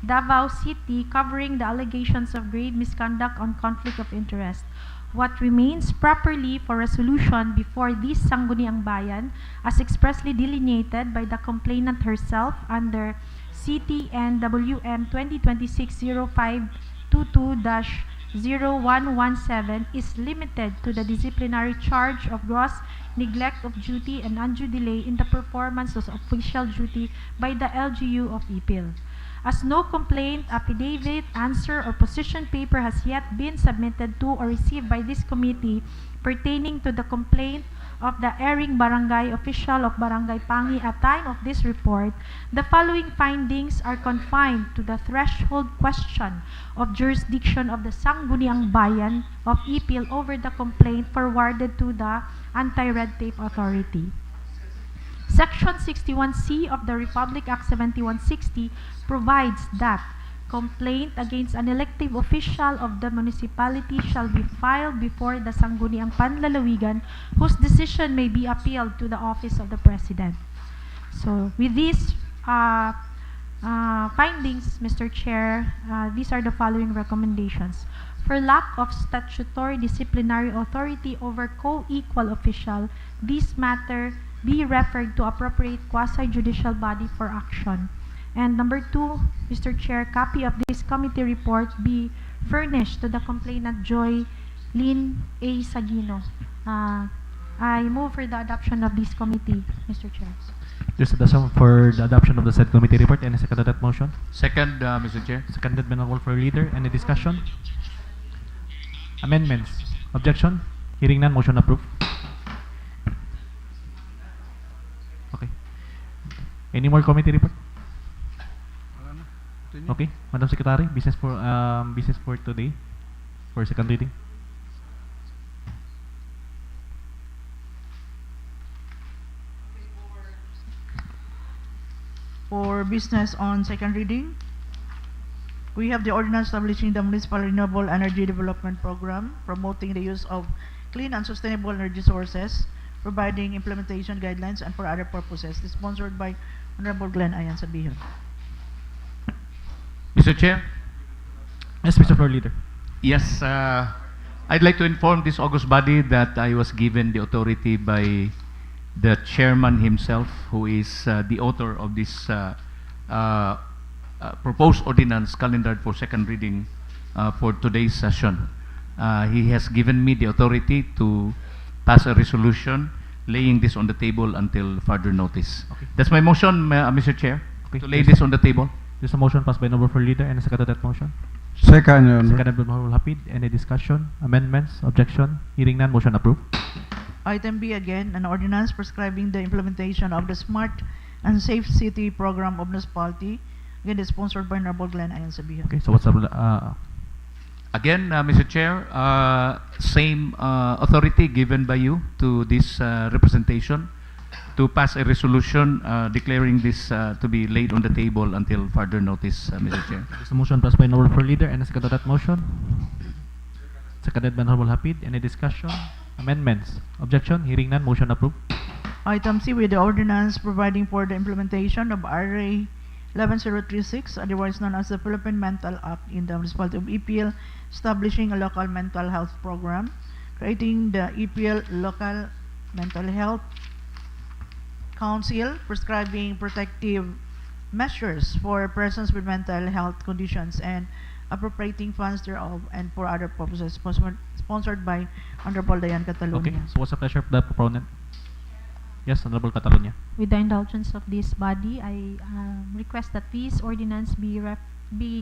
[SPEAKER 2] Davao City, covering the allegations of grave misconduct on conflict of interest. What remains properly for resolution before this Sangguniang Bayan, as expressly delineated by the complainant herself under CTNWM 2026-0522-0117, is limited to the disciplinary charge of gross neglect of duty and undue delay in the performance of official duty by the LGU of Ipil. As no complaint, affidavit, answer, or position paper has yet been submitted to or received by this committee pertaining to the complaint of the erring barangay official of Barangay Pangi at time of this report, the following findings are confined to the threshold question of jurisdiction of the Sangguniang Bayan of Ipil over the complaint forwarded to the Anti-Red Tape Authority. Section 61C of the Republic Act 7160 provides that complaint against an elective official of the municipality shall be filed before the Sangguniang Panlalawigan, whose decision may be appealed to the Office of the President. So, with these findings, Mr. Chair, these are the following recommendations. For lack of statutory disciplinary authority over co-equal official, this matter be referred to appropriate quasi-judicial body for action. And number 2, Mr. Chair, copy of this committee report be furnished to the complainant Joy Lynn A. Sagino. I move for the adoption of this committee, Mr. Chair.
[SPEAKER 4] There's a motion for the adoption of the said committee report. Any second to that motion?
[SPEAKER 3] Second, Mr. Chair.
[SPEAKER 4] Seconded by Honorable Floor Leader. Any discussion? Amendments? Objection? Hearing none, motion approved. Okay. Any more committee report? Okay, Madam Secretary, business for today, for second reading.
[SPEAKER 6] For business on second reading, we have the ordinance establishing the Municipal Renewable Energy Development Program, promoting the use of clean and sustainable energy sources, providing implementation guidelines, and for other purposes. This is sponsored by Honorable Glenn Ayan Sabihon.
[SPEAKER 3] Mr. Chair.
[SPEAKER 4] Yes, Mr. Floor Leader.
[SPEAKER 3] Yes, I'd like to inform this august body that I was given the authority by the chairman himself, who is the author of this proposed ordinance calendared for second reading for today's session. He has given me the authority to pass a resolution laying this on the table until further notice.
[SPEAKER 4] Okay.
[SPEAKER 3] That's my motion, Mr. Chair,
[SPEAKER 4] Okay.
[SPEAKER 3] to lay this on the table.
[SPEAKER 4] There's a motion passed by Honorable Floor Leader. Any second to that motion?
[SPEAKER 5] Second, Your Honor.
[SPEAKER 4] Seconded by Honorable Hapid. Any discussion? Amendments? Objection? Hearing none, motion approved.
[SPEAKER 6] Item B, again, an ordinance prescribing the implementation of the Smart and Safe City Program of Municipality. Again, it's sponsored by Honorable Glenn Ayan Sabihon.
[SPEAKER 4] Okay, so what's up?
[SPEAKER 3] Again, Mr. Chair, same authority given by you to this representation to pass a resolution declaring this to be laid on the table until further notice, Mr. Chair.
[SPEAKER 4] There's a motion passed by Honorable Floor Leader. Any second to that motion? Seconded by Honorable Hapid. Any discussion? Amendments? Objection? Hearing none, motion approved.
[SPEAKER 6] Item C, with the ordinance providing for the implementation of RA 11036, otherwise known as the Philippine Mental Act in the Municipality of Ipil, establishing a local mental health program, creating the Ipil Local Mental Health Council, prescribing protective measures for persons with mental health conditions, and appropriating funds thereof and for other purposes, sponsored by Honorable Diane Catalonia.
[SPEAKER 4] Okay, so what's the pleasure of the proponent? Yes, Honorable Catalonia.
[SPEAKER 2] With the indulgence of this body, I request that this ordinance be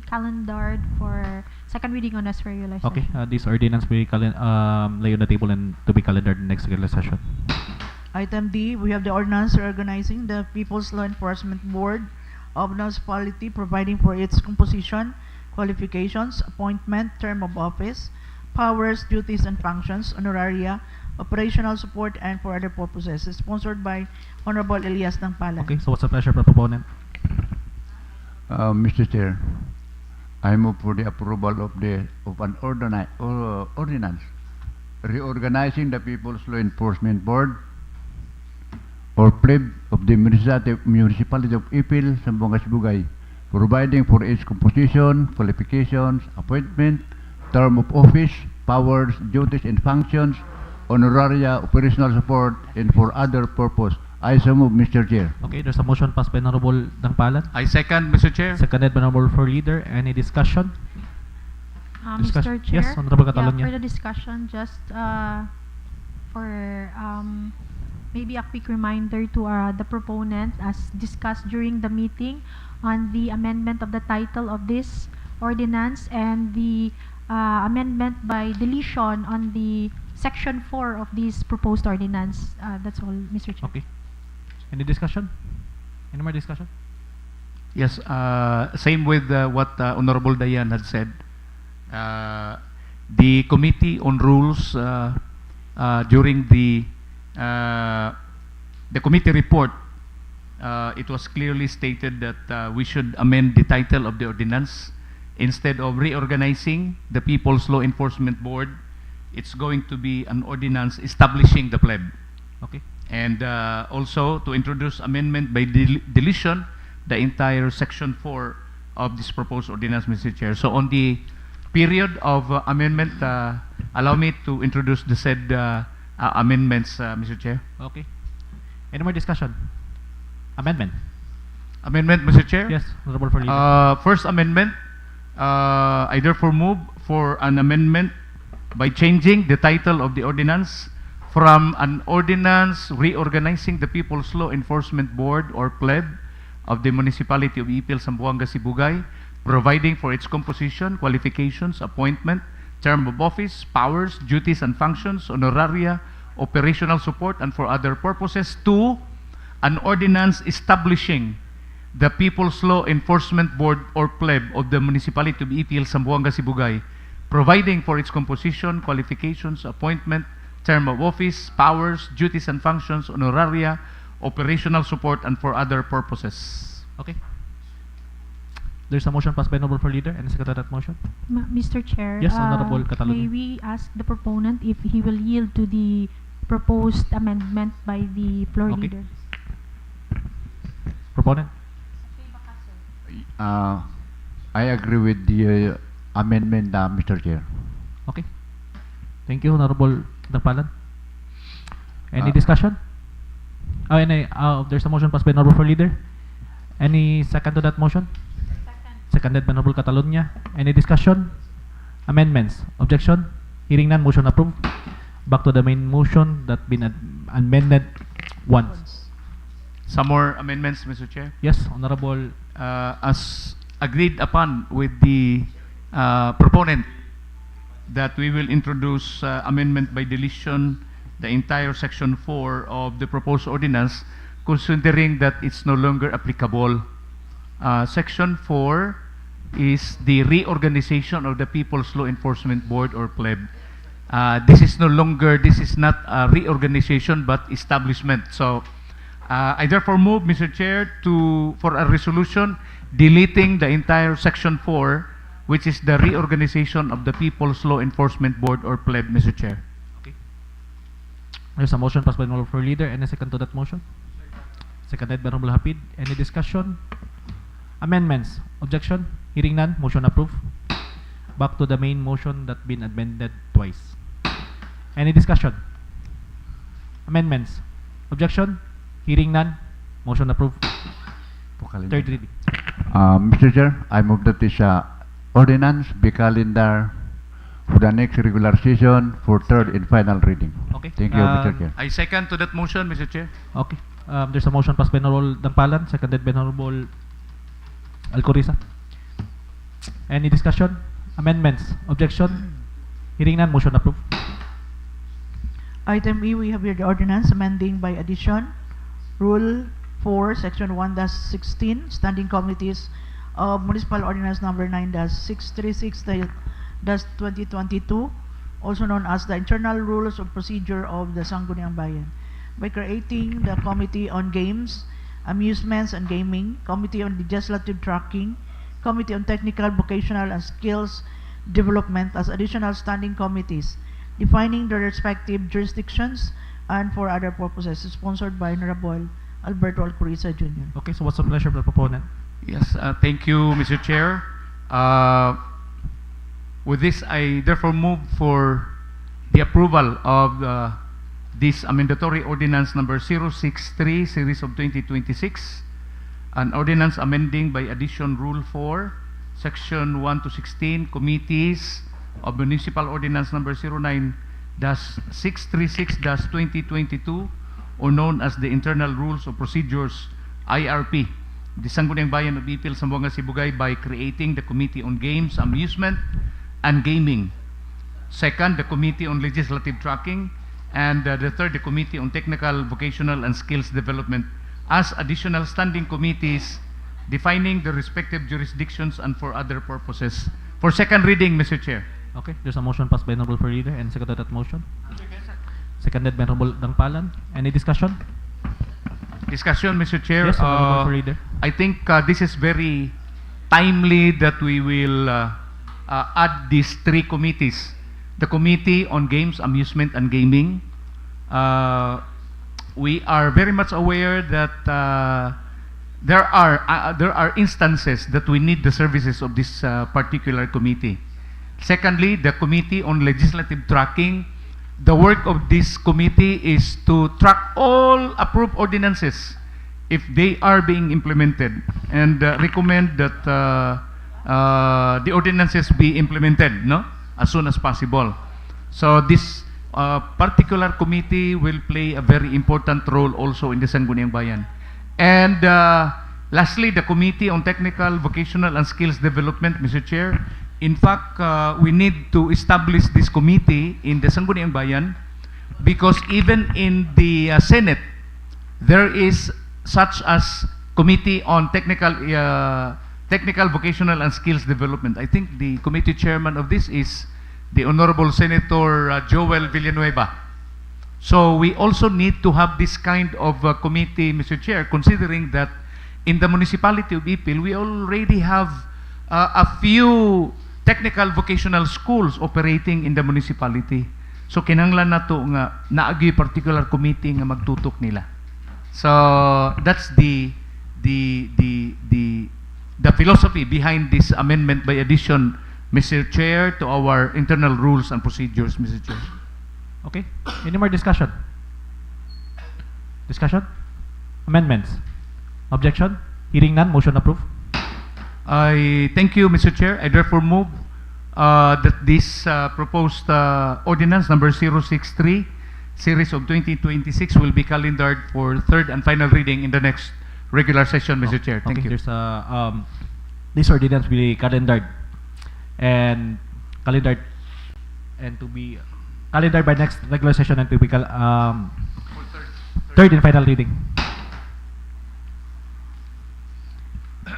[SPEAKER 2] calendared for second reading on as regular session.
[SPEAKER 4] Okay, this ordinance will lay on the table and to be calendared in the next regular session.
[SPEAKER 6] Item D, we have the ordinance organizing the People's Law Enforcement Board of Municipality, providing for its composition, qualifications, appointment, term of office, powers, duties, and functions, honoraria, operational support, and for other purposes. It's sponsored by Honorable Elias Nangpala.
[SPEAKER 4] Okay, so what's the pleasure of the proponent?
[SPEAKER 7] Mr. Chair, I move for the approval of an ordinance reorganizing the People's Law Enforcement Board or pleb of the Municipality of Ipil, Zamboanga, Sibugay, providing for its composition, qualifications, appointment, term of office, powers, duties, and functions, honoraria, operational support, and for other purpose. I so move, Mr. Chair.
[SPEAKER 4] Okay, there's a motion passed by Honorable Dangpalan.
[SPEAKER 3] I second, Mr. Chair.
[SPEAKER 4] Seconded by Honorable Floor Leader. Any discussion?
[SPEAKER 2] Mr. Chair,
[SPEAKER 4] Yes, Honorable Catalonia.
[SPEAKER 2] for the discussion, just for maybe a quick reminder to the proponent, as discussed during the meeting, on the amendment of the title of this ordinance and the amendment by deletion on the section 4 of this proposed ordinance. That's all, Mr. Chair.
[SPEAKER 4] Okay. Any discussion? Any more discussion?
[SPEAKER 3] Yes, same with what Honorable Dayan had said. The Committee on Rules during the committee report, it was clearly stated that we should amend the title of the ordinance. Instead of reorganizing the People's Law Enforcement Board, it's going to be an ordinance establishing the pleb.
[SPEAKER 4] Okay.
[SPEAKER 3] And also to introduce amendment by deletion the entire section 4 of this proposed ordinance, Mr. Chair. So on the period of amendment, allow me to introduce the said amendments, Mr. Chair.
[SPEAKER 4] Okay. Any more discussion? Amendment?
[SPEAKER 3] Amendment, Mr. Chair?
[SPEAKER 4] Yes, Honorable for Leader.
[SPEAKER 3] First amendment, I therefore move for an amendment by changing the title of the ordinance from an ordinance reorganizing the People's Law Enforcement Board or pleb of the Municipality of Ipil, Zamboanga, Sibugay, providing for its composition, qualifications, appointment, term of office, powers, duties and functions, honoraria, operational support, and for other purposes, to an ordinance establishing the People's Law Enforcement Board or pleb of the Municipality of Ipil, Zamboanga, Sibugay, providing for its composition, qualifications, appointment, term of office, powers, duties and functions, honoraria, operational support, and for other purposes.
[SPEAKER 4] Okay. There's a motion passed by Honorable for Leader. Any second to that motion?
[SPEAKER 2] Mr. Chair,
[SPEAKER 4] Yes, Honorable
[SPEAKER 2] may
[SPEAKER 4] Cataluna.
[SPEAKER 2] we ask the proponent if he will yield to the proposed amendment by the floor
[SPEAKER 4] Okay.
[SPEAKER 2] leader?
[SPEAKER 4] Proponent?
[SPEAKER 7] I agree with the amendment, Mr. Chair.
[SPEAKER 4] Okay. Thank you, Honorable Dangpalan. Any
[SPEAKER 7] Uh,
[SPEAKER 4] discussion? There's a motion passed by Honorable for Leader. Any second to that motion? Seconded by Honorable Catalunya. Any discussion? Amendments? Objection? Hearing none, motion approved. Back to the main motion that been amended once.
[SPEAKER 3] Some more amendments, Mr. Chair?
[SPEAKER 4] Yes, Honorable.
[SPEAKER 3] As agreed upon with the proponent, that we will introduce amendment by deletion the entire section 4 of the proposed ordinance, considering that it's no longer applicable. Section 4 is the reorganization of the People's Law Enforcement Board or pleb. This is not a reorganization but establishment. So I therefore move, Mr. Chair, for a resolution deleting the entire section 4, which is the reorganization of the People's Law Enforcement Board or pleb, Mr. Chair.
[SPEAKER 4] Okay. There's a motion passed by Honorable for Leader. Any second to that motion? Seconded by Honorable Hapid. Any discussion? Amendments? Objection? Hearing none, motion approved. Back to the main motion that been amended twice. Any discussion? Amendments? Objection? Hearing none, motion approved. Third reading.
[SPEAKER 7] Mr. Chair, I move that this ordinance be calendar for the next regular session for third and final reading.
[SPEAKER 4] Okay.
[SPEAKER 7] Thank you, Mr. Chair.
[SPEAKER 3] I second to that motion, Mr. Chair.
[SPEAKER 4] Okay. There's a motion passed by Honorable Dangpalan, seconded by Honorable Alcoriza. Any discussion? Amendments? Objection? Hearing none, motion approved.
[SPEAKER 6] Item E, we have here the ordinance amending by addition Rule 4, Section 1-16, Standing Committees of Municipal Ordinance Number 9-636-2022, also known as the Internal Rules of Procedure of the Sangguniang Bayan, by creating the Committee on Games, Amusements and Gaming, Committee on Legislative Tracking, Committee on Technical, Vocational and Skills Development as additional standing committees, defining their respective jurisdictions and for other purposes, sponsored by Honorable Alberto Alcoriza Jr.
[SPEAKER 4] Okay, so what's the pleasure of the proponent?
[SPEAKER 3] Yes, thank you, Mr. Chair. With this, I therefore move for the approval of this amendatory ordinance number 063, series of 2026, an ordinance amending by addition Rule 4, Section 1-16, Committees of Municipal Ordinance number 09-636-2022, or known as the Internal Rules of Procedures, IRP, the Sangguniang Bayan of Ipil, Zamboanga, Sibugay, by creating the Committee on Games, Amusement, and Gaming. Second, the Committee on Legislative Tracking, and the third, the Committee on Technical, Vocational, and Skills Development as additional standing committees, defining the respective jurisdictions and for other purposes. For second reading, Mr. Chair.
[SPEAKER 4] Okay, there's a motion passed by Honorable for Leader. And second to that motion? Seconded by Honorable Dangpalan. Any discussion?
[SPEAKER 3] Discussion, Mr. Chair.
[SPEAKER 4] Yes, Honorable for Leader.
[SPEAKER 3] I think this is very timely that we will add these three committees. The Committee on Games, Amusement, and Gaming. We are very much aware that there are instances that we need the services of this particular committee. Secondly, the Committee on Legislative Tracking. The work of this committee is to track all approved ordinances if they are being implemented, and recommend that the ordinances be implemented, no, as soon as possible. So this particular committee will play a very important role also in the Sangguniang Bayan. And lastly, the Committee on Technical, Vocational and Skills Development, Mr. Chair. In fact, we need to establish this committee in the Sangguniang Bayan because even in the Senate, there is such as Committee on Technical, Vocational and Skills Development. I think the committee chairman of this is the Honorable Senator Joel Villanueva. So we also need to have this kind of committee, Mr. Chair, considering that in the municipality of Ipil, we already have a few technical vocational schools operating in the municipality. So kinahanglan nato nga naagi particular committee nga magtutok nila. So that's the philosophy behind this amendment by addition, Mr. Chair, to our internal rules and procedures, Mr. Chair.
[SPEAKER 4] Okay. Any more discussion? Discussion? Amendments? Objection? Hearing none, motion approved.
[SPEAKER 3] I thank you, Mr. Chair. I therefore move that this proposed ordinance number 063, series of 2026, will be calendared for third and final reading in the next regular session, Mr. Chair. Thank you.
[SPEAKER 4] There's this ordinance will be calendared and to be calendared by next regular session and to be third and final reading.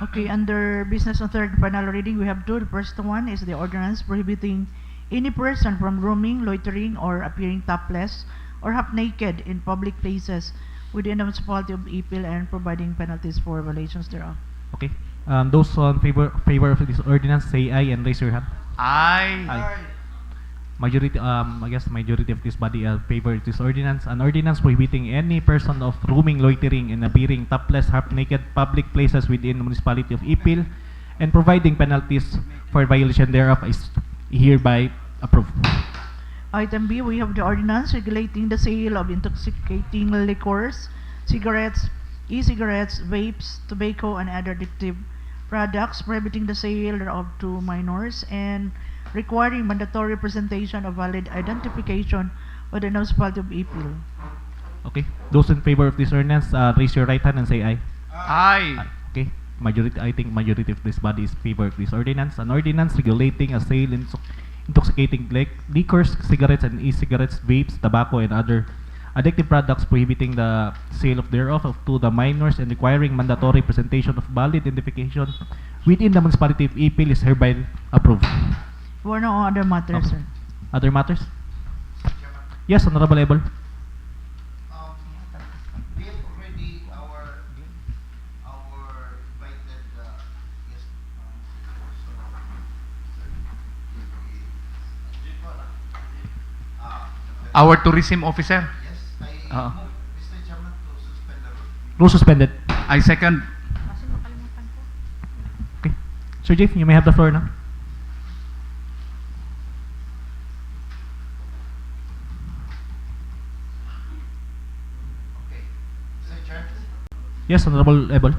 [SPEAKER 6] Okay, under business on third and final reading, we have two. The first one is the ordinance prohibiting any person from roaming, loitering, or appearing topless or half naked in public places within the municipality of Ipil and providing penalties for violations thereof.
[SPEAKER 4] Okay. Those in favor of this ordinance, say aye and raise your hand.
[SPEAKER 3] Aye.
[SPEAKER 4] Majority, I guess majority of this body favor this ordinance. An ordinance prohibiting any person of roaming, loitering, and appearing topless, half naked, public places within the municipality of Ipil, and providing penalties for violation thereof is hereby approved.
[SPEAKER 6] Item B, we have the ordinance regulating the sale of intoxicating liquors, cigarettes, e-cigarettes, vapes, tobacco, and other addictive products, prohibiting the sale thereof to minors, and requiring mandatory presentation of valid identification by the municipality of Ipil.
[SPEAKER 4] Okay. Those in favor of this ordinance, raise your right hand and say aye.
[SPEAKER 3] Aye.
[SPEAKER 4] Okay. Majority, I think majority of this body is favor of this ordinance. An ordinance regulating a sale in intoxicating liquors, cigarettes and e-cigarettes, vapes, tobacco, and other addictive products, prohibiting the sale of thereof to the minors and requiring mandatory presentation of valid identification within the municipality of Ipil is hereby approved.
[SPEAKER 6] There are no other matters,
[SPEAKER 4] Okay.
[SPEAKER 6] sir.
[SPEAKER 4] Other matters? Yes, Honorable Abel.
[SPEAKER 1] We have already our invited guest.
[SPEAKER 3] Our tourism officer.
[SPEAKER 1] Yes, I
[SPEAKER 3] Uh-huh.
[SPEAKER 1] move, Mr. Chairman, to suspend the rule.
[SPEAKER 4] Rule suspended.
[SPEAKER 3] I second.
[SPEAKER 2] Kasi nakalimutan ko.
[SPEAKER 4] Okay. Sir Jeff, you may have the floor now.
[SPEAKER 1] Okay. Mr. Chair.
[SPEAKER 4] Yes, Honorable Abel.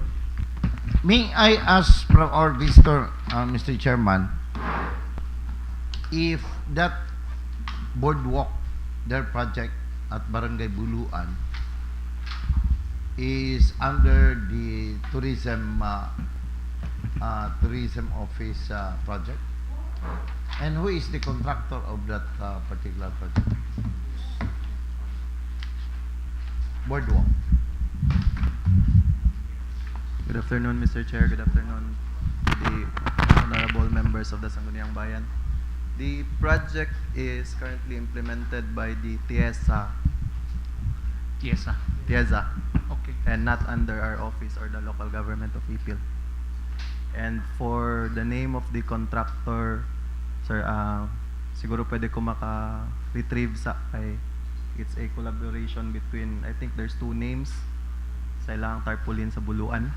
[SPEAKER 1] May I ask from our visitor, Mr. Chairman, if that boardwalk, their project at Barangay Buluan, is under the tourism office project, and who is the contractor of that particular project? Boardwalk.
[SPEAKER 8] Good afternoon, Mr. Chair. Good afternoon to the honorable members of the Sangguniang Bayan. The project is currently implemented by the TIESA,
[SPEAKER 3] Yes, sir. Okay.
[SPEAKER 8] and not under our office or the local government of Ipil. And for the name of the contractor, sir, siguro pwede ko maka-retrieve it's a collaboration between, I think there's two names sa ilang tarpaulin sa Buluan.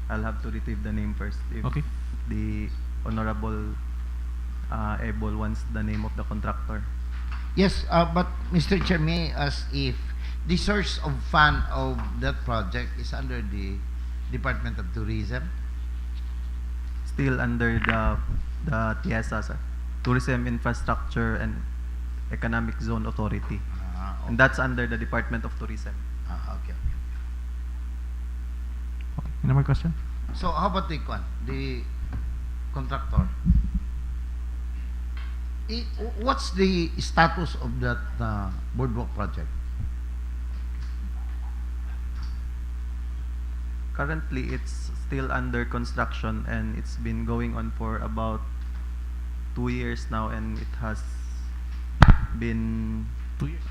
[SPEAKER 8] I'll have to retrieve the name first if
[SPEAKER 4] Okay.
[SPEAKER 8] the honorable Ebol wants the name of the contractor.
[SPEAKER 1] Yes, but Mr. Chair, may I ask if the source of fund of that project is under the Department of Tourism.
[SPEAKER 8] Still under the TIESA, sir. Tourism Infrastructure and Economic Zone Authority.
[SPEAKER 1] Okay.
[SPEAKER 8] And that's under the Department of Tourism.
[SPEAKER 1] Okay.
[SPEAKER 4] Okay. Any more question?
[SPEAKER 1] So how about the contractor? What's the status of that boardwalk project?
[SPEAKER 8] Currently, it's still under construction and it's been going on for about 2 years now, and it has been
[SPEAKER 4] 2 years.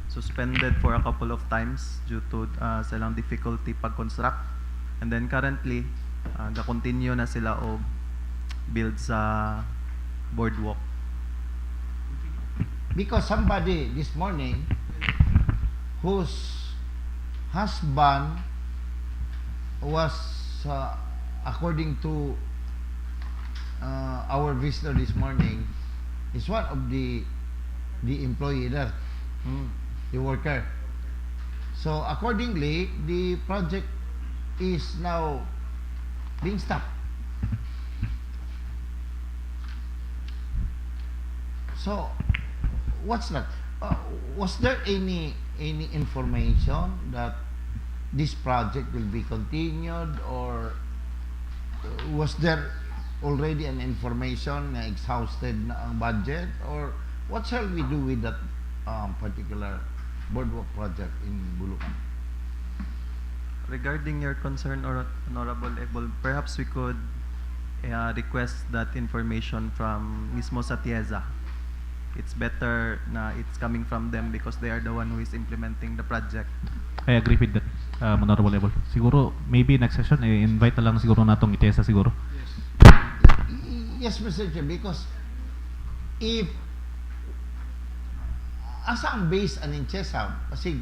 [SPEAKER 8] Suspended for a couple of times due to silang difficulty pag-construct. And then currently, ga-continue na sila o build sa boardwalk.
[SPEAKER 1] Because somebody this morning whose husband was, according to our visitor this morning, is one of the employee there, the worker. So accordingly, the project is now being stopped. So what's that? Was there any information that this project will be continued, or was there already an information na exhausted na ang budget, or what shall we do with that particular boardwalk project in Bulucan?
[SPEAKER 8] Regarding your concern, or Honorable Ebol, perhaps we could request that information from mismo sa TIESA. It's better na it's coming from them because they are the one who is implementing the project.
[SPEAKER 4] I agree with that, Honorable Level. Siguro, maybe next session, invite na lang siguro natong ITESA siguro.
[SPEAKER 1] Yes, Mr. Chair, because if asa ang base aning CHESA, kasi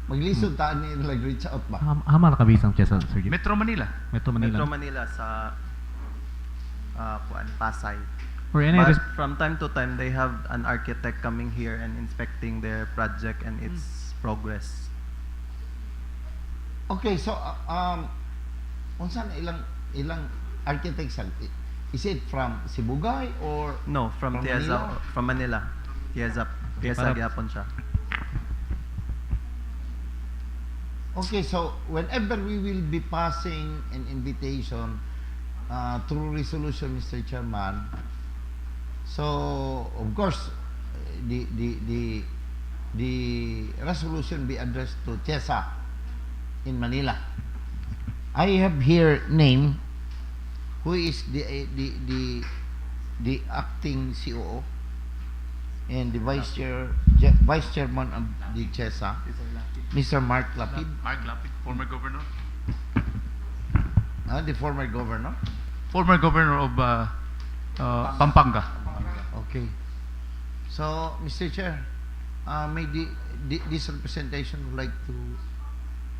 [SPEAKER 1] maglisod taan ni nag-reach out ba?
[SPEAKER 4] Hama na kabisang CHESA, Sir Jeep.
[SPEAKER 3] Metro Manila.
[SPEAKER 4] Metro Manila.
[SPEAKER 8] Metro Manila sa Pasay.
[SPEAKER 4] For any
[SPEAKER 8] But from time to time, they have an architect coming here and inspecting their project and its progress.
[SPEAKER 1] Okay, so unsan ilang architects ang is it from Sibugay or
[SPEAKER 8] No, from
[SPEAKER 1] Manila?
[SPEAKER 8] TIESA, from Manila. TIESA
[SPEAKER 4] Para-
[SPEAKER 8] gyapon siya.
[SPEAKER 1] Okay, so whenever we will be passing an invitation through resolution, Mr. Chairman, so of course the resolution be addressed to CHESA in Manila. I have here name who is the acting COO and the vice chairman of the CHESA, Mr. Mark Lapid,
[SPEAKER 3] Mark Lapid, former governor.
[SPEAKER 1] the former governor.
[SPEAKER 3] Former governor of Pampanga.
[SPEAKER 1] Okay. So, Mr. Chair, may this representation would like to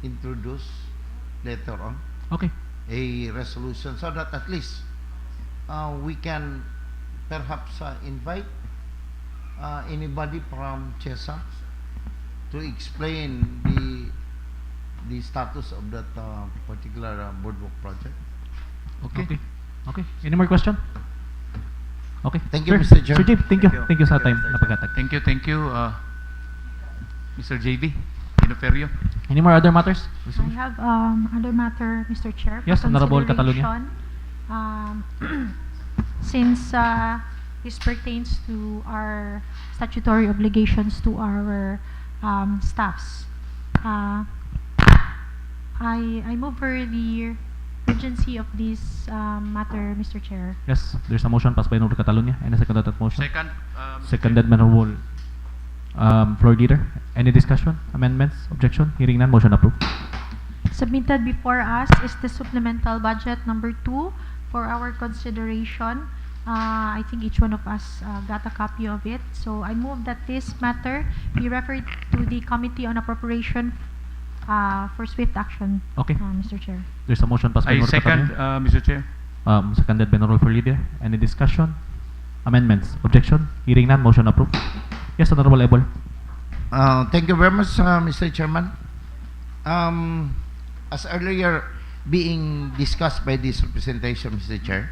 [SPEAKER 1] introduce later on
[SPEAKER 4] Okay.
[SPEAKER 1] a resolution so that at least we can perhaps invite anybody from CHESA to explain the status of that particular boardwalk project.
[SPEAKER 4] Okay. Okay. Any more question? Okay.
[SPEAKER 1] Thank you,
[SPEAKER 4] Sir,
[SPEAKER 1] Mr. Chair.
[SPEAKER 4] Sir Jeep, thank you.
[SPEAKER 8] Thank you.
[SPEAKER 4] Thank you sa
[SPEAKER 8] Thank you,
[SPEAKER 4] time
[SPEAKER 8] Mr.
[SPEAKER 4] na pagkatag.
[SPEAKER 3] Thank you, Mr. JV Inoferio.
[SPEAKER 4] Any more other matters?
[SPEAKER 2] I have other matter, Mr. Chair. for
[SPEAKER 4] Yes, Honorable Catalunya.
[SPEAKER 2] consideration. Since this pertains to our statutory obligations to our staffs, I move for the urgency of this matter, Mr. Chair.
[SPEAKER 4] Yes, there's a motion passed by Honorable Catalunya. Any second to that motion?
[SPEAKER 3] Second,
[SPEAKER 4] Seconded by Honorable Floor Leader. Any discussion? Amendments? Objection? Hearing none, motion approved.
[SPEAKER 2] Submitted before us is the supplemental budget number 2 for our consideration. I think each one of us got a copy of it. So I move that this matter be referred to the Committee on Appropriation for swift action,
[SPEAKER 4] Okay.
[SPEAKER 2] Mr. Chair.
[SPEAKER 4] There's a motion passed by
[SPEAKER 3] I
[SPEAKER 4] Honorable
[SPEAKER 3] second,
[SPEAKER 4] Catalunya.
[SPEAKER 3] Mr. Chair.
[SPEAKER 4] Seconded by Honorable Floor Leader. Any discussion? Amendments? Objection? Hearing none, motion approved. Yes, Honorable Ebol.
[SPEAKER 1] Thank you very much, Mr. Chairman. As earlier being discussed by this representation, Mr. Chair,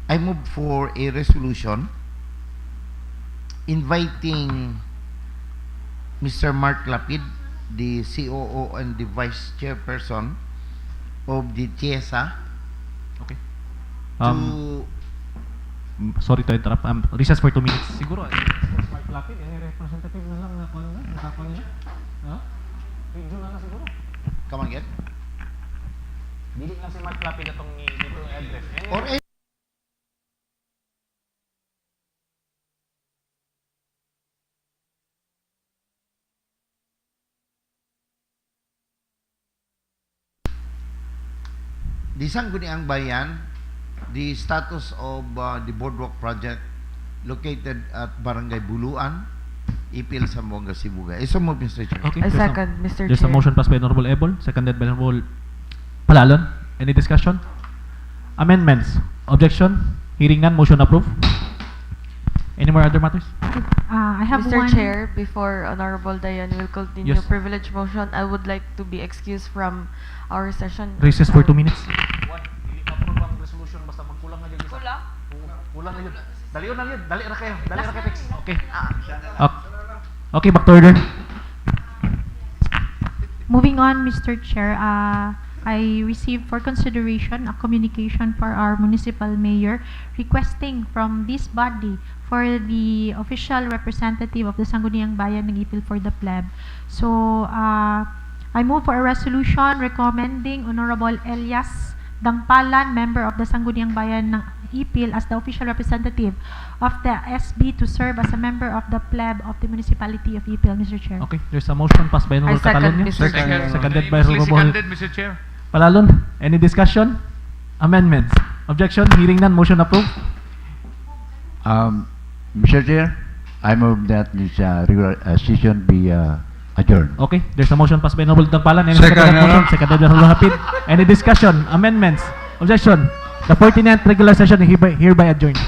[SPEAKER 1] I move for a resolution inviting Mr. Mark Lapid, the COO and the Vice Chairperson of the TIESA,
[SPEAKER 4] Okay.
[SPEAKER 1] to
[SPEAKER 4] Sorry to interrupt. Recess for 2 minutes. Siguro, Mark Lapid, representative na lang na kung ano, nakakon niya. Ha? Video na lang siguro.
[SPEAKER 1] come again?
[SPEAKER 4] Dili lang si Mark Lapid atong dito address.
[SPEAKER 1] Or the Sangguniang Bayan, the status of the boardwalk project located at Barangay Buluan, Ipil, Zamboanga, Sibuga. Isa mo, Mr. Chair.
[SPEAKER 4] Okay.
[SPEAKER 9] I
[SPEAKER 4] there's a-
[SPEAKER 9] second, Mr.
[SPEAKER 4] There's a
[SPEAKER 9] Chair.
[SPEAKER 4] motion passed by Honorable Ebol, seconded by Honorable Palalon. Any discussion? Amendments? Objection? Hearing none, motion approved. Any more other matters?
[SPEAKER 2] I have
[SPEAKER 9] Mr.
[SPEAKER 2] one.
[SPEAKER 9] Chair, before Honorable Diane will continue
[SPEAKER 4] Yes.
[SPEAKER 9] privilege motion, I would like to be excused from our session.
[SPEAKER 4] Recess for 2 minutes. Dili ma-approve ang resolution basta magkulang na yung isa. Kulang na yun. Dalion lang yun. Dali ra kayo. Dali ra kayo, Tex. Okay. Okay, back to order.
[SPEAKER 2] Moving on, Mr. Chair, I received for consideration a communication for our municipal mayor requesting from this body for the official representative of the Sangguniang Bayan ng Ipil for the pleb. So, I move for a resolution recommending Honorable Elias Dangpalan, member of the Sangguniang Bayan ng Ipil, as the official representative of the SB to serve as a member of the pleb of the municipality of Ipil, Mr. Chair.
[SPEAKER 4] Okay, there's a motion passed by Honorable
[SPEAKER 9] second,
[SPEAKER 4] Catalunya.
[SPEAKER 9] Mr. Chair.
[SPEAKER 4] Seconded by
[SPEAKER 3] Unanimously
[SPEAKER 4] Honorable
[SPEAKER 3] seconded, Mr. Chair.
[SPEAKER 4] Palalon. Any discussion? Amendments? Objection? Hearing none, motion approved.
[SPEAKER 7] Mr. Chair, I move that this regular session be adjourned.
[SPEAKER 4] Okay, there's a motion passed by Honorable Dangpalan. Any
[SPEAKER 5] Second,
[SPEAKER 4] seconded
[SPEAKER 5] Your
[SPEAKER 4] motion?
[SPEAKER 5] Honor.
[SPEAKER 4] Seconded by Honorable Hapid. Any discussion? Amendments? Objection? The 49th regular session is hereby adjourned.